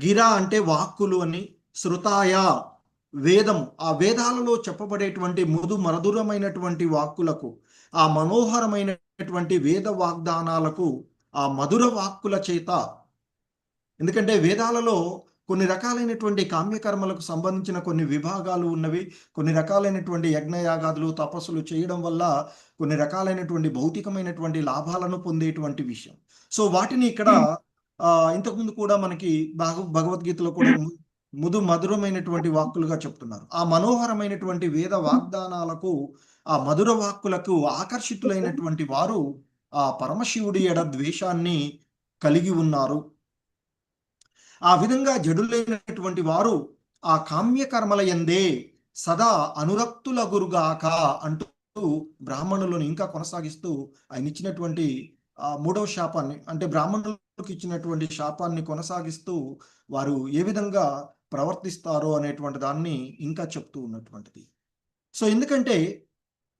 గిరా అంటే వాక్కులు అని, శృతాయ వేదం, ఆ వేదాలలో చెప్పబడేటువంటి మధురమైనటువంటి వాక్కులకు, ఆ మనోహరమైనటువంటి వేద వాగ్దానాలకు, ఆ మధుర వాక్కుల చేత, ఎందుకంటే వేదాలలో కొన్ని రకాలైనటువంటి కామ్యకర్మలకు సంబంధించిన కొన్ని విభాగాలు ఉన్నవి, కొన్ని రకాలైనటువంటి యజ్ఞయాగాదులు తపస్సులు చేయడం వల్ల కొన్ని రకాలైనటువంటి భౌతికమైనటువంటి లాభాలను పొందేటువంటి విషయం. సో వాటిని ఇక్కడ ఇంతకుముందు కూడా మనకి భగవద్గీతలో కూడా మధురమైనటువంటి వాక్కులుగా చెప్తున్నారు. ఆ మనోహరమైనటువంటి వేద వాగ్దానాలకు, ఆ మధుర వాక్కులకు ఆకర్షితులైనటువంటి వారు ఆ పరమశివుడి ఎడ ద్వేషాన్ని కలిగి ఉన్నారు. ఆ విధంగా జడులైనటువంటి వారు ఆ కామ్యకర్మల యందే సదా అనురక్తుల గురుగాక అంటూ బ్రాహ్మణులను ఇంకా కొనసాగిస్తూ ఆయన ఇచ్చినటువంటి మూడవ శాపాన్ని, అంటే బ్రాహ్మణులకు ఇచ్చినటువంటి శాపాన్ని కొనసాగిస్తూ వారు ఏ విధంగా ప్రవర్తిస్తారో అనేటువంటి దాన్ని ఇంకా చెప్తూ ఉన్నటువంటిది. సో ఎందుకంటే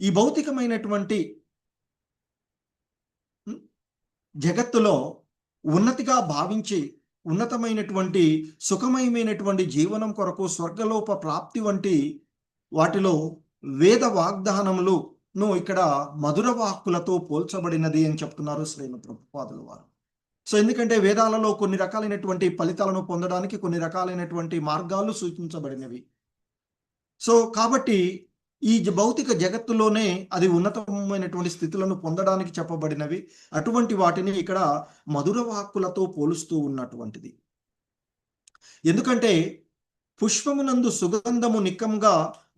ఈ భౌతికమైనటువంటి జగత్తులో ఉన్నతిగా భావించి ఉన్నతమైనటువంటి సుఖమయమైనటువంటి జీవనం కొరకు స్వర్గలోప ప్రాప్తి వంటి వాటిలో వేద వాగ్దానములను ఇక్కడ మధుర వాక్కులతో పోల్చబడినది అని చెప్తున్నారు శ్రీమద్ ప్రభుపాదుల వారు. సో ఎందుకంటే వేదాలలో కొన్ని రకాలైనటువంటి ఫలితాలను పొందడానికి కొన్ని రకాలైనటువంటి మార్గాలు సూచించబడినవి. సో కాబట్టి ఈ భౌతిక జగత్తులోనే అది ఉన్నతమైనటువంటి స్థితులను పొందడానికి చెప్పబడినవి. అటువంటి వాటిని ఇక్కడ మధుర వాక్కులతో పోలుస్తూ ఉన్నటువంటిది. ఎందుకంటే పుష్పమునందు సుగంధము నిక్కముగా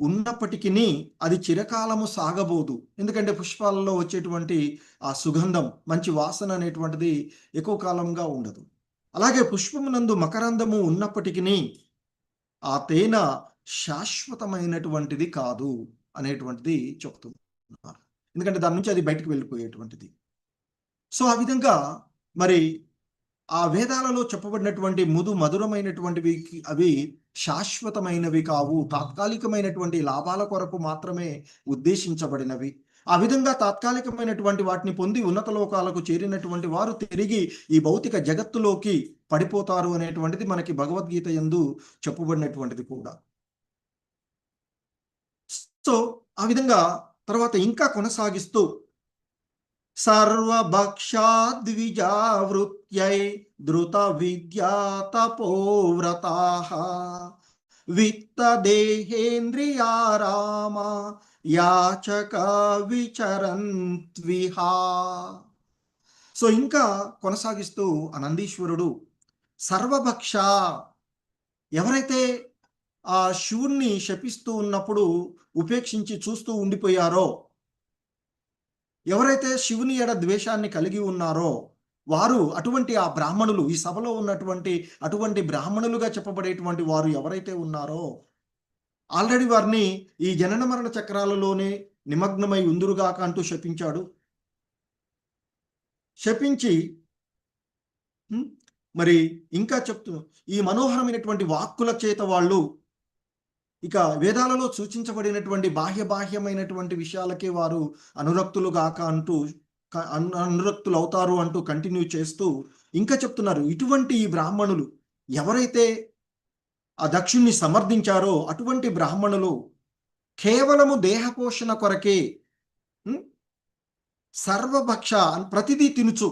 ఉన్నప్పటికీ అది చిరకాలము సాగబోదు. ఎందుకంటే పుష్పాలలో వచ్చేటువంటి ఆ సుగంధం, మంచి వాసన అనేటువంటిది ఎక్కువ కాలంగా ఉండదు. అలాగే పుష్పమునందు మకరందము ఉన్నప్పటికీ ఆ తేనె శాశ్వతమైనటువంటిది కాదు అనేటువంటిది చెప్తున్నారు. ఎందుకంటే దాని నుంచి అది బయటకు వెళ్ళిపోయేటువంటిది. సో ఆ విధంగా మరి ఆ వేదాలలో చెప్పబడినటువంటి మధురమైనటువంటివి అవి శాశ్వతమైనవి కావు, తాత్కాలికమైనటువంటి లాభాల కొరకు మాత్రమే ఉద్దేశించబడినవి. ఆ విధంగా తాత్కాలికమైనటువంటి వాటిని పొంది ఉన్నత లోకాలకు చేరినటువంటి వారు తిరిగి ఈ భౌతిక జగత్తులోకి పడిపోతారు అనేటువంటిది మనకి భగవద్గీత యందు చెప్పబడినటువంటిది కూడా. సో ఆ విధంగా తర్వాత ఇంకా కొనసాగిస్తూ సర్వభక్షాద్విజావృత్యై ధృత విద్యా తపోవ్రతాః విత్తదేహేంద్రియారామ యాచక విచరంత్విహ. సో ఇంకా కొనసాగిస్తూ నందీశ్వరుడు సర్వభక్ష, ఎవరైతే ఆ శివుణ్ణి శపిస్తూ ఉన్నప్పుడు ఉపేక్షించి చూస్తూ ఉండిపోయారో ఎవరైతే శివుని ఎడ ద్వేషాన్ని కలిగి ఉన్నారో వారు అటువంటి ఆ బ్రాహ్మణులు, ఈ సభలో ఉన్నటువంటి అటువంటి బ్రాహ్మణులుగా చెప్పబడేటువంటి వారు ఎవరైతే ఉన్నారో ఆల్రెడీ వారిని ఈ జనన మరణ చక్రాలలోనే నిమగ్నమై ఉందురుగాక అంటూ శపించాడు. శపించి మరి ఇంకా చెప్తూ ఈ మనోహరమైనటువంటి వాక్కుల చేత వాళ్ళు ఇక వేదాలలో సూచించబడినటువంటి బాహ్యమైనటువంటి విషయాలకే వారు అనురక్తులు అవుతారు అంటూ కంటిన్యూ చేస్తూ ఇంకా చెప్తున్నారు. ఇటువంటి ఈ బ్రాహ్మణులు ఎవరైతే ఆ దక్షుణ్ణి సమర్థించారో అటువంటి బ్రాహ్మణులు కేవలము దేహపోషణ కొరకే సర్వభక్ష ప్రతిదీ తినుచు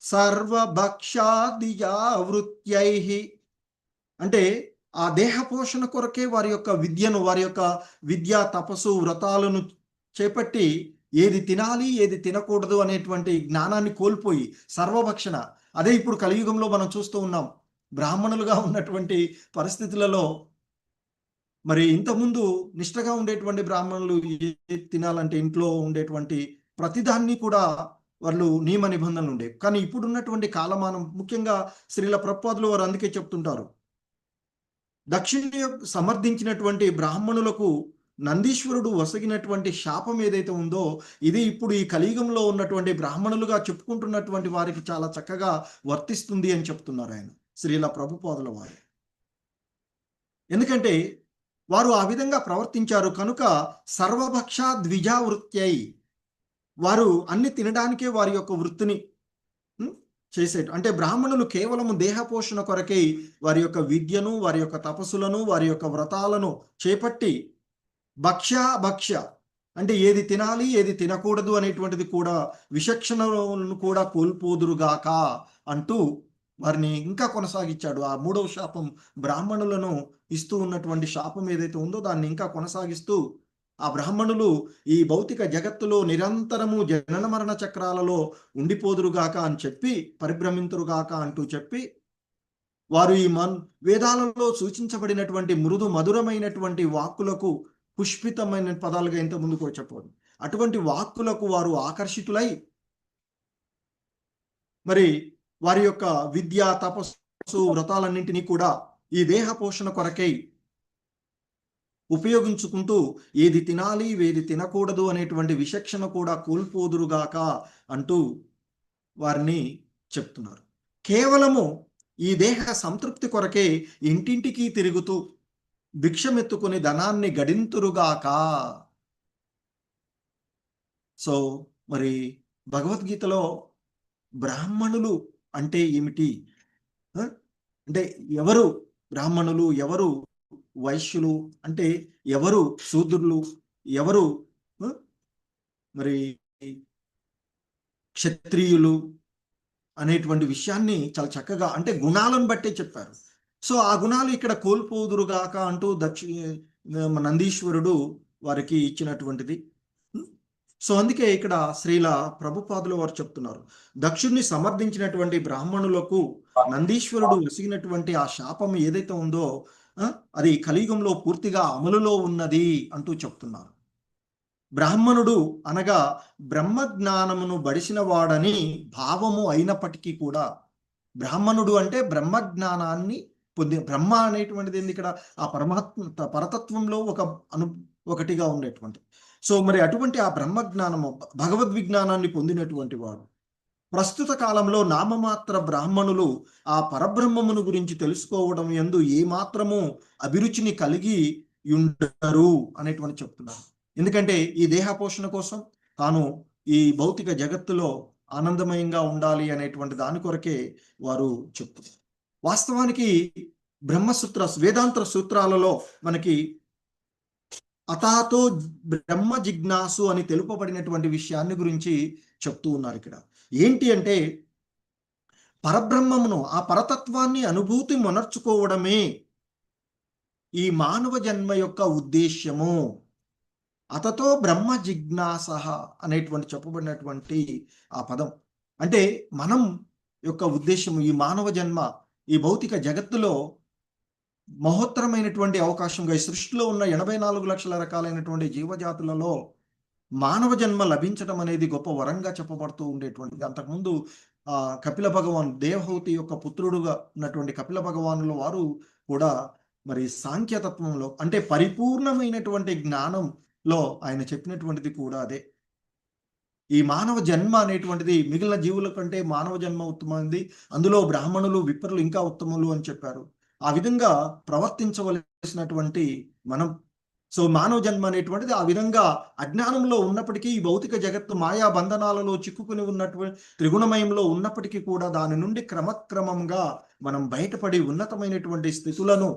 సర్వభక్షాదియా వృత్యై అంటే ఆ దేహ పోషణ కొరకే వారి యొక్క విద్యను, వారి యొక్క విద్యా తపస్సు వ్రతాలను చేపట్టి ఏది తినాలి ఏది తినకూడదు అనేటువంటి జ్ఞానాన్ని కోల్పోయి సర్వభక్షణ. అదే ఇప్పుడు కలియుగంలో మనం చూస్తూ ఉన్నాం. బ్రాహ్మణులుగా ఉన్నటువంటి పరిస్థితులలో మరి ఇంతకుముందు నిష్ఠగా ఉండేటువంటి బ్రాహ్మణులు తినాలంటే ఇంట్లో ఉండేటువంటి ప్రతిదాన్ని కూడా వాళ్ళు నియమ నిబంధనలు ఉండేవి. కానీ ఇప్పుడున్నటువంటి కాలమానం, ముఖ్యంగా శ్రీల ప్రభుపాదులు వారు అందుకే చెప్తుంటారు, దక్షిణ సమర్థించినటువంటి బ్రాహ్మణులకు నందీశ్వరుడు వసగినటువంటి శాపం ఏదైతే ఉందో ఇది ఇప్పుడు ఈ కలియుగంలో ఉన్నటువంటి బ్రాహ్మణులుగా చెప్పుకుంటున్నటువంటి వారికి చాలా చక్కగా వర్తిస్తుంది అని చెప్తున్నారు ఆయన శ్రీల ప్రభుపాదుల వారు. ఎందుకంటే వారు ఆ విధంగా ప్రవర్తించారు కనుక సర్వభక్ష ద్విజావృత్యై వారు అన్ని తినడానికే వారి యొక్క వృత్తిని చేసేట. అంటే బ్రాహ్మణులు కేవలము దేహపోషణ కొరకై వారి యొక్క విద్యను, వారి యొక్క తపస్సులను, వారి యొక్క వ్రతాలను చేపట్టి భక్ష్య అంటే ఏది తినాలి ఏది తినకూడదు అనేటువంటిది కూడా విచక్షణను కూడా కోల్పోదురుగాక అంటూ వారిని ఇంకా కొనసాగించాడు. ఆ 3వ శాపం బ్రాహ్మణులను ఇస్తూ ఉన్నటువంటి శాపం ఏదైతే ఉందో దాన్ని ఇంకా కొనసాగిస్తూ ఆ బ్రాహ్మణులు ఈ భౌతిక జగత్తులో నిరంతరము జనన మరణ చక్రాలలో ఉండిపోదురుగాక అని చెప్పి పరిభ్రమింతురుగాక అంటూ చెప్పి వారు ఈ వేదాలలో సూచించబడినటువంటి మృదు మధురమైనటువంటి వాక్కులకు, పుష్పితమైన పదాలుగా ఇంత ముందుకు చెప్పదు, అటువంటి వాక్కులకు వారు ఆకర్షితులై మరి వారి యొక్క విద్య తపస్సు వ్రతాలన్నింటినీ కూడా ఈ దేహ పోషణ కొరకై ఉపయోగించుకుంటూ ఏది తినాలి ఏది తినకూడదు అనేటువంటి విచక్షణ కూడా కోల్పోదురుగాక అంటూ వారిని చెప్తున్నారు. కేవలము ఈ దేహ సంతృప్తి కొరకే ఇంటింటికి తిరుగుతూ భిక్షమెత్తుకుని ధనాన్ని గడింతురుగాక. సో మరి భగవద్గీతలో బ్రాహ్మణులు అంటే ఏమిటి, అంటే ఎవరు బ్రాహ్మణులు, ఎవరు వైశ్యులు, అంటే ఎవరు శూద్రులు, ఎవరు మరి క్షత్రియులు అనేటువంటి విషయాన్ని చాలా చక్కగా అంటే గుణాలను బట్టే చెప్పారు. సో ఆ గుణాలు ఇక్కడ కోల్పోదురుగాక అంటూ నందీశ్వరుడు వారికి ఇచ్చినటువంటిది. సో అందుకే ఇక్కడ శ్రీల ప్రభుపాదులు వారు చెప్తున్నారు, దక్షుణ్ణి సమర్థించినటువంటి బ్రాహ్మణులకు నందీశ్వరుడు విసిగినటువంటి ఆ శాపం ఏదైతే ఉందో అది కలియుగంలో పూర్తిగా అమలులో ఉన్నది అంటూ చెప్తున్నారు. బ్రాహ్మణుడు అనగా బ్రహ్మజ్ఞానమును బడిసిన వాడని భావము అయినప్పటికీ కూడా, బ్రాహ్మణుడు అంటే బ్రహ్మజ్ఞానాన్ని బ్రహ్మ అనేటువంటిది ఏంది ఇక్కడ ఆ పరతత్వంలో ఒకటిగా ఉండేటువంటి. సో మరి అటువంటి ఆ బ్రహ్మజ్ఞానము భగవద్విజ్ఞానాన్ని పొందినటువంటి వాడు ప్రస్తుత కాలంలో నామమాత్ర బ్రాహ్మణులు ఆ పరబ్రహ్మమును గురించి తెలుసుకోవడం యందు ఏమాత్రము అభిరుచిని కలిగి ఉండరు అనేటువంటి చెప్తున్నారు. ఎందుకంటే ఈ దేహ పోషణ కోసం తాను ఈ భౌతిక జగత్తులో ఆనందమయంగా ఉండాలి అనేటువంటి దాని కొరకే వారు చెప్తున్నారు. వాస్తవానికి బ్రహ్మసూత్ర వేదాంత సూత్రాలలో మనకి అతాతో బ్రహ్మ జిజ్ఞాసు అని తెలుపబడినటువంటి విషయాన్ని గురించి చెప్తూ ఉన్నారు. ఇక్కడ ఏంటి అంటే పరబ్రహ్మమును, ఆ పరతత్వాన్ని అనుభూతి మొనర్చుకోవడమే ఈ మానవ జన్మ యొక్క ఉద్దేశ్యము. అతతో బ్రహ్మ జిజ్ఞాస అనేటువంటి చెప్పబడినటువంటి ఆ పదం అంటే మనం యొక్క ఉద్దేశము ఈ మానవ జన్మ ఈ భౌతిక జగత్తులో మహోత్తరమైనటువంటి అవకాశంగా ఈ సృష్టిలో ఉన్న 84 లక్షల రకాలైనటువంటి జీవజాతులలో మానవ జన్మ లభించడం అనేది గొప్ప వరంగా చెప్పబడుతూ ఉండేటువంటిది. అంతకుముందు కపిల భగవాన్ దేవహూతి యొక్క పుత్రుడుగా ఉన్నటువంటి కపిల భగవానుల వారు కూడా మరి సాంఖ్యతత్వంలో అంటే పరిపూర్ణమైనటువంటి జ్ఞానంలో ఆయన చెప్పినటువంటిది కూడా అదే. ఈ మానవ జన్మ అనేటువంటిది మిగిలిన జీవుల కంటే మానవ జన్మ ఉత్తమమైంది, అందులో బ్రాహ్మణులు విప్రులు ఇంకా ఉత్తములు అని చెప్పారు. ఆ విధంగా ప్రవర్తించవలసినటువంటి మనం సో మానవ జన్మ అనేటువంటిది ఆ విధంగా అజ్ఞానంలో ఉన్నప్పటికీ ఈ భౌతిక జగత్తు మాయా బంధనాలలో చిక్కుకుని ఉన్నటువంటి త్రిగుణమయంలో ఉన్నప్పటికీ కూడా దాని నుండి క్రమక్రమంగా మనం బయటపడి ఉన్నతమైనటువంటి స్థితులను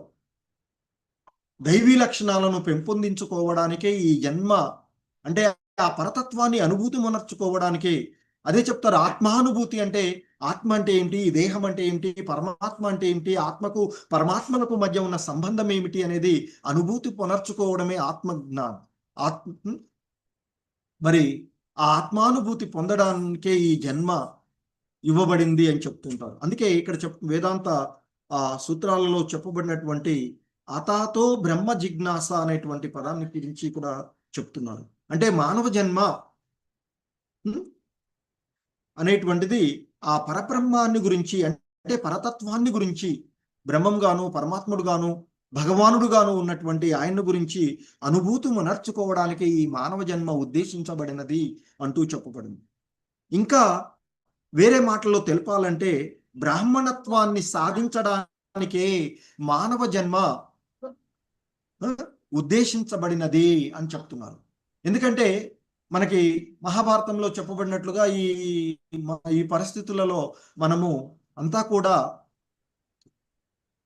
దైవీ లక్షణాలను పెంపొందించుకోవడానికే ఈ జన్మ, అంటే ఆ పరతత్వాన్ని అనుభూతి మనర్చుకోవడానికే. అదే చెప్తారు ఆత్మానుభూతి అంటే, ఆత్మ అంటే ఏమిటి, దేహం అంటే ఏమిటి, పరమాత్మ అంటే ఏమిటి, ఆత్మకు పరమాత్మలకు మధ్య ఉన్న సంబంధం ఏమిటి అనేది అనుభూతి పొనర్చుకోవడమే ఆత్మజ్ఞానం. మరి ఆ ఆత్మానుభూతి పొందడానికే ఈ జన్మ ఇవ్వబడింది అని చెప్తుంటారు. అందుకే ఇక్కడ వేదాంత సూత్రాలలో చెప్పబడినటువంటి అతాతో బ్రహ్మ జిజ్ఞాస అనేటువంటి పదాన్ని గురించి కూడా చెప్తున్నారు. అంటే మానవ జన్మ అనేటువంటిది ఆ పరబ్రహ్మాన్ని గురించి, అంటే పరతత్వాన్ని గురించి, బ్రహ్మంగాను పరమాత్ముడుగాను భగవానుడుగాను ఉన్నటువంటి ఆయన్ను గురించి అనుభూతి మనర్చుకోవడానికి ఈ మానవ జన్మ ఉద్దేశించబడినది అంటూ చెప్పబడింది. ఇంకా వేరే మాటల్లో తెలపాలంటే బ్రాహ్మణత్వాన్ని సాధించడానికే మానవ జన్మ ఉద్దేశించబడినది అని చెప్తున్నారు. ఎందుకంటే మనకి మహాభారతంలో చెప్పబడినట్లుగా ఈ పరిస్థితులలో మనము అంతా కూడా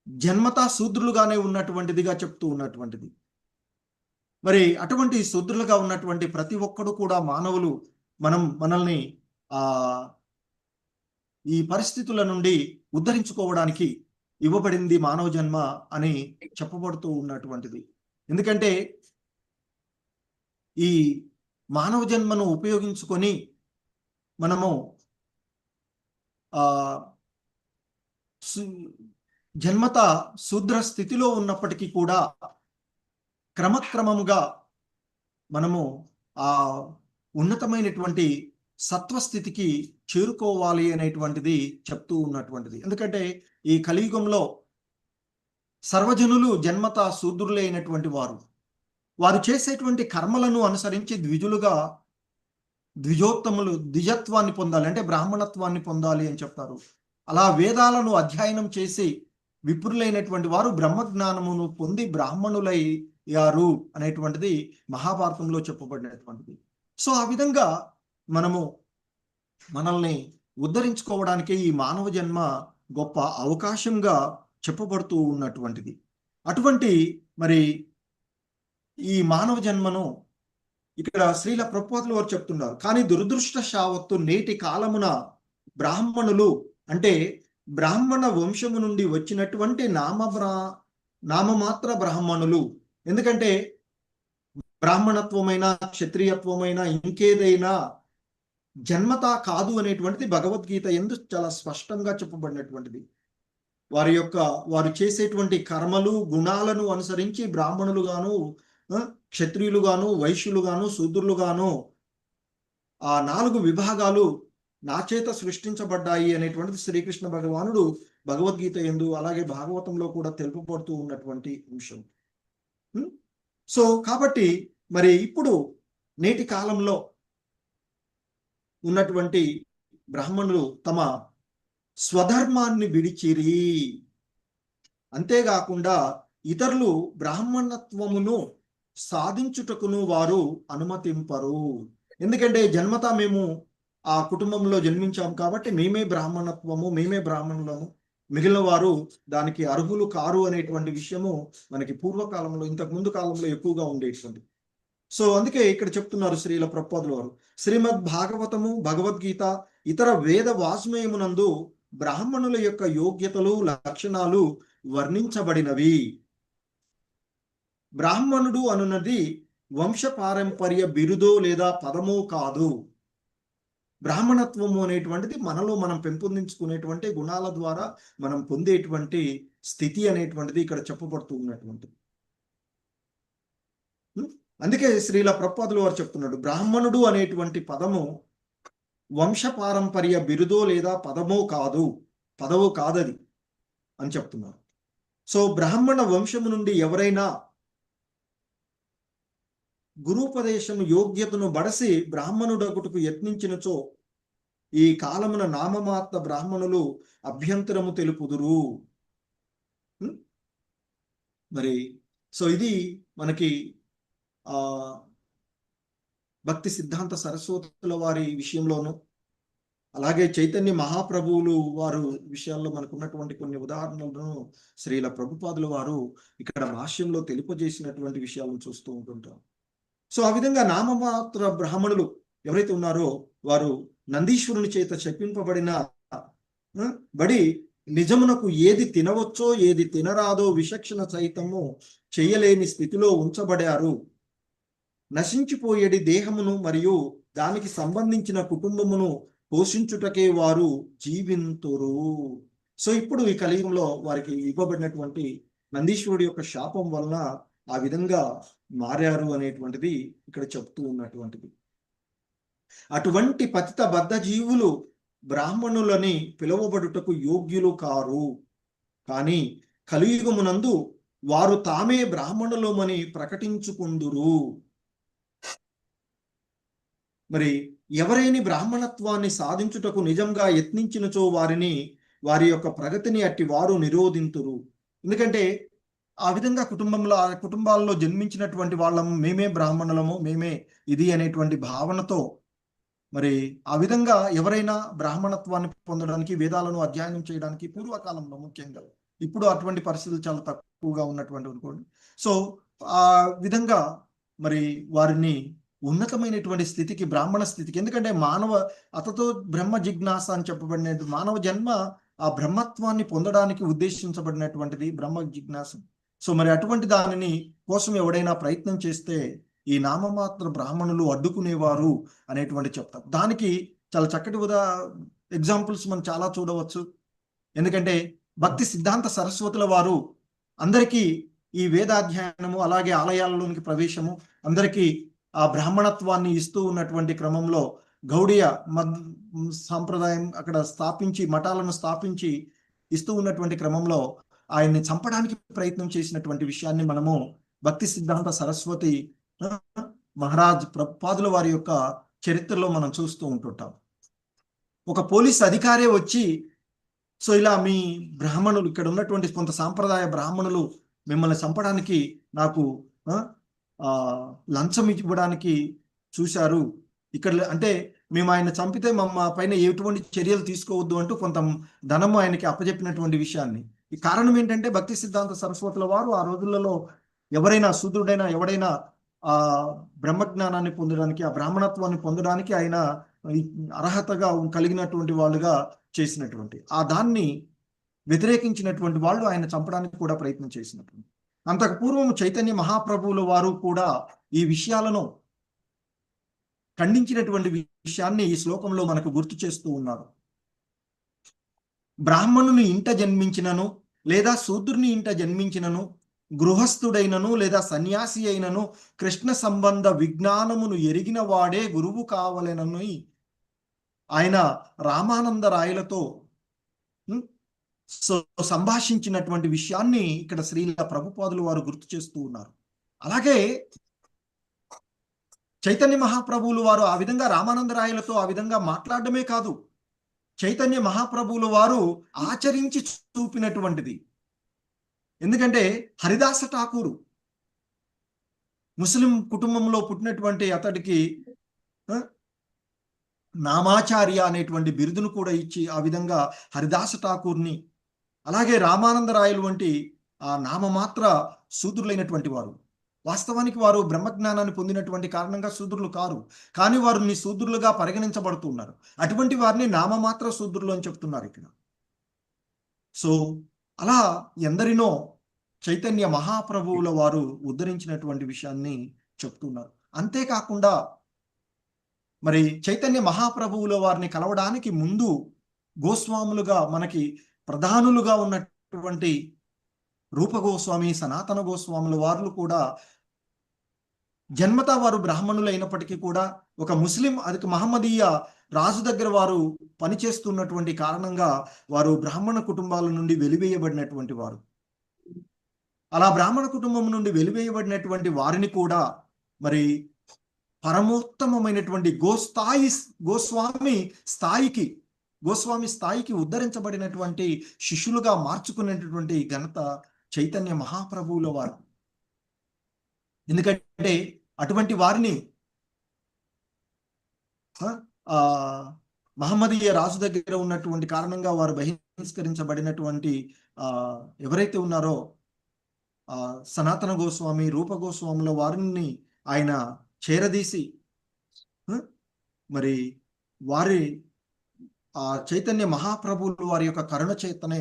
జన్మతా శూద్రులుగానే ఉన్నటువంటిదిగా చెప్తూ ఉన్నటువంటిది. మరి అటువంటి శూద్రులుగా ఉన్నటువంటి ప్రతి ఒక్కడు కూడా మానవులు మనల్ని ఈ పరిస్థితుల నుండి ఉద్ధరించుకోవడానికి ఇవ్వబడింది మానవ జన్మ అని చెప్పబడుతూ ఉన్నటువంటిది. ఎందుకంటే ఈ మానవ జన్మను ఉపయోగించుకొని మనము జన్మత శూద్ర స్థితిలో ఉన్నప్పటికీ కూడా క్రమక్రమముగా మనము ఆ ఉన్నతమైనటువంటి సత్వస్థితికి చేరుకోవాలి అనేటువంటిది చెప్తూ ఉన్నటువంటిది. ఎందుకంటే ఈ కలియుగంలో సర్వజనులు జన్మత శూద్రులే అయినటువంటి వారు చేసేటువంటి కర్మలను అనుసరించి ద్విజత్వాన్ని పొందాలి, అంటే బ్రాహ్మణత్వాన్ని పొందాలి అని చెప్తారు. అలా వేదాలను అధ్యయనం చేసి విప్రులైనటువంటి వారు బ్రహ్మజ్ఞానమును పొంది బ్రాహ్మణులయ్యారు అనేటువంటిది మహాభారతంలో చెప్పబడినటువంటిది. సో ఆ విధంగా మనల్ని ఉద్ధరించుకోవడానికి ఈ మానవ జన్మ గొప్ప అవకాశంగా చెప్పబడుతూ ఉన్నటువంటిది. అటువంటి మరి ఈ మానవ జన్మను ఇక్కడ శ్రీల ప్రభుపాదులు వారు చెప్తున్నారు. కానీ దురదృష్టశావత్తు నేటి కాలమున బ్రాహ్మణులు, అంటే బ్రాహ్మణ వంశము నుండి వచ్చినటువంటి నామమాత్ర బ్రాహ్మణులు, ఎందుకంటే బ్రాహ్మణత్వమైన క్షత్రియత్వమైన ఇంకేదైనా జన్మతా కాదు అనేటువంటిది భగవద్గీత యందు చాలా స్పష్టంగా చెప్పబడినటువంటిది. వారు చేసేటువంటి కర్మలు గుణాలను అనుసరించి బ్రాహ్మణులుగాను క్షత్రియులుగాను వైశ్యులుగాను శూద్రులుగాను ఆ 4 విభాగాలు నా చేత సృష్టించబడ్డాయి అనేటువంటిది శ్రీకృష్ణ భగవానుడు భగవద్గీత యందు అలాగే భాగవతంలో కూడా తెలుపబడుతూ ఉన్నటువంటి అంశం. సో కాబట్టి మరి ఇప్పుడు నేటి కాలంలో ఉన్నటువంటి బ్రాహ్మణులు తమ స్వధర్మాన్ని విడిచిరి, అంతేకాకుండా ఇతరులు బ్రాహ్మణత్వమును సాధించుటకును వారు అనుమతింపరు. ఎందుకంటే జన్మత మేము ఆ కుటుంబంలో జన్మించాం కాబట్టి మేమే బ్రాహ్మణులము, మిగిలిన వారు దానికి అర్హులు కారు అనేటువంటి విషయము మనకి పూర్వకాలంలో ఇంతకు ముందు కాలంలో ఎక్కువగా ఉండేటువంటి. సో అందుకే ఇక్కడ చెప్తున్నారు శ్రీల ప్రభుపాదుల వారు, శ్రీమద్ భాగవతము భగవద్గీత ఇతర వేద వాస్మయమునందు బ్రాహ్మణుల యొక్క యోగ్యతలు లక్షణాలు వర్ణించబడినవి. బ్రాహ్మణుడు అనున్నది వంశపారంపర్య బిరుదో లేదా పదమో కాదు. బ్రాహ్మణత్వము అనేటువంటిది మనలో మనం పెంపొందించుకునేటువంటి గుణాల ద్వారా మనం పొందేటువంటి స్థితి అనేటువంటిది ఇక్కడ చెప్పబడుతూ ఉన్నటువంటిది. అందుకే శ్రీల ప్రభుపాదులు వారు చెప్తున్నాడు, బ్రాహ్మణుడు అనేటువంటి పదము వంశపారంపర్య బిరుదో లేదా పదవో కాదది అని చెప్తున్నారు. సో బ్రాహ్మణ వంశము నుండి ఎవరైనా గురూపదేశము యోగ్యతను బడసి బ్రాహ్మణుడగుటకు యత్నించినచో ఈ కాలమున నామమాత్ర బ్రాహ్మణులు అభ్యంతరము తెలుపుదురు. మరి సో ఇది మనకి భక్తి సిద్ధాంత సరస్వతుల వారి విషయంలోను, అలాగే చైతన్య మహాప్రభువులు వారు విషయాల్లో మనకు ఉన్నటువంటి కొన్ని ఉదాహరణలను శ్రీల ప్రభుపాదుల వారు ఇక్కడ భాష్యంలో తెలుపజేసినటువంటి విషయాలను చూస్తూ ఉంటుంటాం. సో ఆ విధంగా నామమాత్ర బ్రాహ్మణులు ఎవరైతే ఉన్నారో వారు నందీశ్వరుని చేత చెప్పింపబడిన బడి నిజమునకు ఏది తినవచ్చో ఏది తినరాదో విచక్షణ సహితము చేయలేని స్థితిలో ఉంచబడారు. నశించిపోయేది దేహమును మరియు దానికి సంబంధించిన కుటుంబమును పోషించుటకే వారు జీవింతురు. సో ఇప్పుడు ఈ కలియుగంలో వారికి ఇవ్వబడినటువంటి నందీశ్వరుడి యొక్క శాపం వలన ఆ విధంగా మారారు అనేటువంటిది ఇక్కడ చెప్తూ ఉన్నటువంటిది. అటువంటి పతిత బద్ధ జీవులు బ్రాహ్మణులని పిలువబడుటకు యోగ్యులు కారు. కానీ కలియుగమునందు వారు తామే బ్రాహ్మణులమని ప్రకటించుకుందురు. మరి ఎవరైనా బ్రాహ్మణత్వాన్ని సాధించుటకు నిజంగా యత్నించినచో వారి యొక్క ప్రగతిని అట్టి వారు నిరోధింతురు. ఎందుకంటే ఆ విధంగా కుటుంబాల్లో జన్మించినటువంటి వాళ్ళము, మేమే బ్రాహ్మణులము, మేమే ఇది అనేటువంటి భావనతో మరి ఆ విధంగా ఎవరైనా బ్రాహ్మణత్వాన్ని పొందడానికి, వేదాలను అధ్యయనం చేయడానికి పూర్వకాలంలో ముఖ్యంగా, ఇప్పుడు అటువంటి పరిస్థితులు చాలా తక్కువగా ఉన్నటువంటి అనుకోండి. సో ఆ విధంగా మరి వారిని ఉన్నతమైనటువంటి స్థితికి, బ్రాహ్మణ స్థితికి, ఎందుకంటే అతతో బ్రహ్మ జిజ్ఞాస అని చెప్పబడిన మానవ జన్మ ఆ బ్రహ్మత్వాన్ని పొందడానికి ఉద్దేశించబడినటువంటిది బ్రహ్మ జిజ్ఞాస. సో మరి అటువంటి దానిని కోసం ఎవడైనా ప్రయత్నం చేస్తే ఈ నామమాత్ర బ్రాహ్మణులు అడ్డుకునేవారు అనేటువంటి చెప్తారు. దానికి చాలా చక్కటి ఎగ్జాంపుల్స్ మనం చాలా చూడవచ్చు. ఎందుకంటే భక్తి సిద్ధాంత సరస్వతుల వారు అందరికీ ఈ వేదాధ్యయనము, అలాగే ఆలయాలలోనికి ప్రవేశము, అందరికీ ఆ బ్రాహ్మణత్వాన్ని ఇస్తూ ఉన్నటువంటి క్రమంలో గౌడియ సాంప్రదాయం అక్కడ స్థాపించి, మఠాలను స్థాపించి ఇస్తూ ఉన్నటువంటి క్రమంలో ఆయన్ని చంపడానికి ప్రయత్నం చేసినటువంటి విషయాన్ని మనము భక్తి సిద్ధాంత సరస్వతి మహారాజ్ ప్రభుపాదుల వారి యొక్క చరిత్రలో మనం చూస్తూ ఉంటుంటాం. ఒక పోలీస్ అధికారే వచ్చి, సో ఇలా మీ బ్రాహ్మణులు, ఇక్కడ ఉన్నటువంటి కొంత సాంప్రదాయ బ్రాహ్మణులు మిమ్మల్ని చంపడానికి నాకు లంచం ఇవ్వడానికి చూశారు ఇక్కడ, అంటే మేము ఆయన చంపితే మా పైన ఎటువంటి చర్యలు తీసుకోవద్దు అంటూ కొంత ధనము ఆయనకి అప్పచెప్పినటువంటి విషయాన్ని. ఈ కారణం ఏంటంటే భక్తి సిద్ధాంత సరస్వతుల వారు ఆ రోజులలో ఎవరైనా శూద్రుడైనా ఎవడైనా ఆ బ్రహ్మజ్ఞానాన్ని పొందడానికి, ఆ బ్రాహ్మణత్వాన్ని పొందడానికి ఆయన అర్హతగా కలిగినటువంటి వాళ్ళుగా చేసినటువంటి ఆ దాన్ని వ్యతిరేకించినటువంటి వాళ్ళు ఆయన చంపడానికి కూడా ప్రయత్నం చేసినటువంటి. అంతకు పూర్వం చైతన్య మహాప్రభువుల వారు కూడా ఈ విషయాలను ఖండించినటువంటి విషయాన్ని ఈ శ్లోకంలో మనకు గుర్తు చేస్తూ ఉన్నారు. బ్రాహ్మణుని ఇంట జన్మించినను లేదా శూద్రుని ఇంట జన్మించినను, గృహస్థుడైనను లేదా సన్యాసి అయినను కృష్ణ సంబంధ విజ్ఞానమును ఎరిగిన వాడే గురువు కావలెనని ఆయన రామానంద రాయలతో సంభాషించినటువంటి విషయాన్ని ఇక్కడ శ్రీల ప్రభుపాదులు వారు గుర్తు చేస్తూ ఉన్నారు. అలాగే చైతన్య మహాప్రభువులు వారు ఆ విధంగా రామానంద రాయలతో ఆ విధంగా మాట్లాడడమే కాదు, చైతన్య మహాప్రభువులు వారు ఆచరించి చూపినటువంటిది. ఎందుకంటే హరిదాస ఠాకూరు ముస్లిం కుటుంబంలో పుట్టినటువంటి అతడికి నామాచార్య అనేటువంటి బిరుదును కూడా ఇచ్చి ఆ విధంగా హరిదాస ఠాకూర్ని, అలాగే రామానంద రాయలు వంటి ఆ నామమాత్ర శూద్రులైనటువంటి వారు, వాస్తవానికి వారు బ్రహ్మజ్ఞానాన్ని పొందినటువంటి కారణంగా శూద్రులు కారు, కానీ వారిని శూద్రులుగా పరిగణించబడుతున్నారు. అటువంటి వారిని నామమాత్ర శూద్రులు అని చెప్తున్నారు ఇక్కడ. సో అలా ఎందరినో చైతన్య మహాప్రభువుల వారు ఉద్ధరించినటువంటి విషయాన్ని చెప్తున్నారు. అంతేకాకుండా మరి చైతన్య మహాప్రభువుల వారిని కలవడానికి ముందు గోస్వాములుగా మనకి ప్రధానులుగా ఉన్నటువంటి రూప గోస్వామి, సనాతన గోస్వాముల వారు కూడా జన్మతా వారు బ్రాహ్మణులు అయినప్పటికీ కూడా ఒక ముస్లిం అది మహమ్మదీయ రాజు దగ్గర వారు పనిచేస్తున్నటువంటి కారణంగా వారు బ్రాహ్మణ కుటుంబాల నుండి వెలివేయబడినటువంటి వారు. అలా బ్రాహ్మణ కుటుంబం నుండి వెలివేయబడినటువంటి వారిని కూడా మరి పరమోత్తమమైనటువంటి గోస్వామి స్థాయికి ఉద్ధరించబడినటువంటి శిష్యులుగా మార్చుకునేటటువంటి ఘనత చైతన్య మహాప్రభువుల వారు. ఎందుకంటే అటువంటి వారిని మహమ్మదీయ రాజు దగ్గర ఉన్నటువంటి కారణంగా వారు బహిష్కరించబడినటువంటి ఎవరైతే ఉన్నారో సనాతన గోస్వామి, రూప గోస్వాముల వారిని ఆయన చేరదీసి మరి వారి చైతన్య మహాప్రభువులు వారి యొక్క కరుణ చేతనే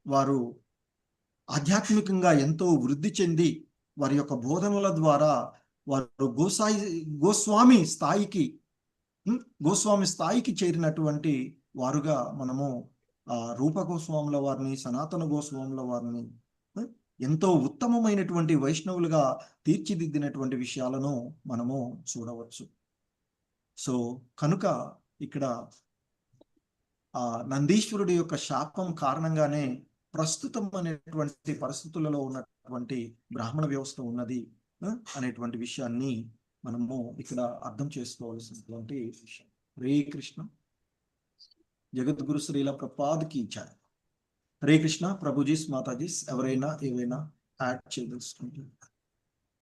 వారు ఆధ్యాత్మికంగా ఎంతో వృద్ధి చెంది వారి యొక్క బోధనల ద్వారా వారు గోస్వామి స్థాయికి చేరినటువంటి వారుగా మనము రూప గోస్వాముల వారిని, సనాతన గోస్వాముల వారిని ఎంతో ఉత్తమమైనటువంటి వైష్ణవులుగా తీర్చిదిద్దినటువంటి విషయాలను మనము చూడవచ్చు. సో కనుక ఇక్కడ నందీశ్వరుడి యొక్క శాపం కారణంగానే ప్రస్తుతం అనేటువంటి పరిస్థితులలో ఉన్నటువంటి బ్రాహ్మణ వ్యవస్థ ఉన్నది అనేటువంటి విషయాన్ని మనము ఇక్కడ అర్థం చేసుకోవాల్సినటువంటి విషయం. హరే కృష్ణ. జగద్గురు శ్రీల ప్రభుపాద్కి జై. హరే కృష్ణ. ప్రభుజీస్, మాతాజీస్ ఎవరైనా ఏవైనా యాడ్ చేయదలుచుకుంటారు?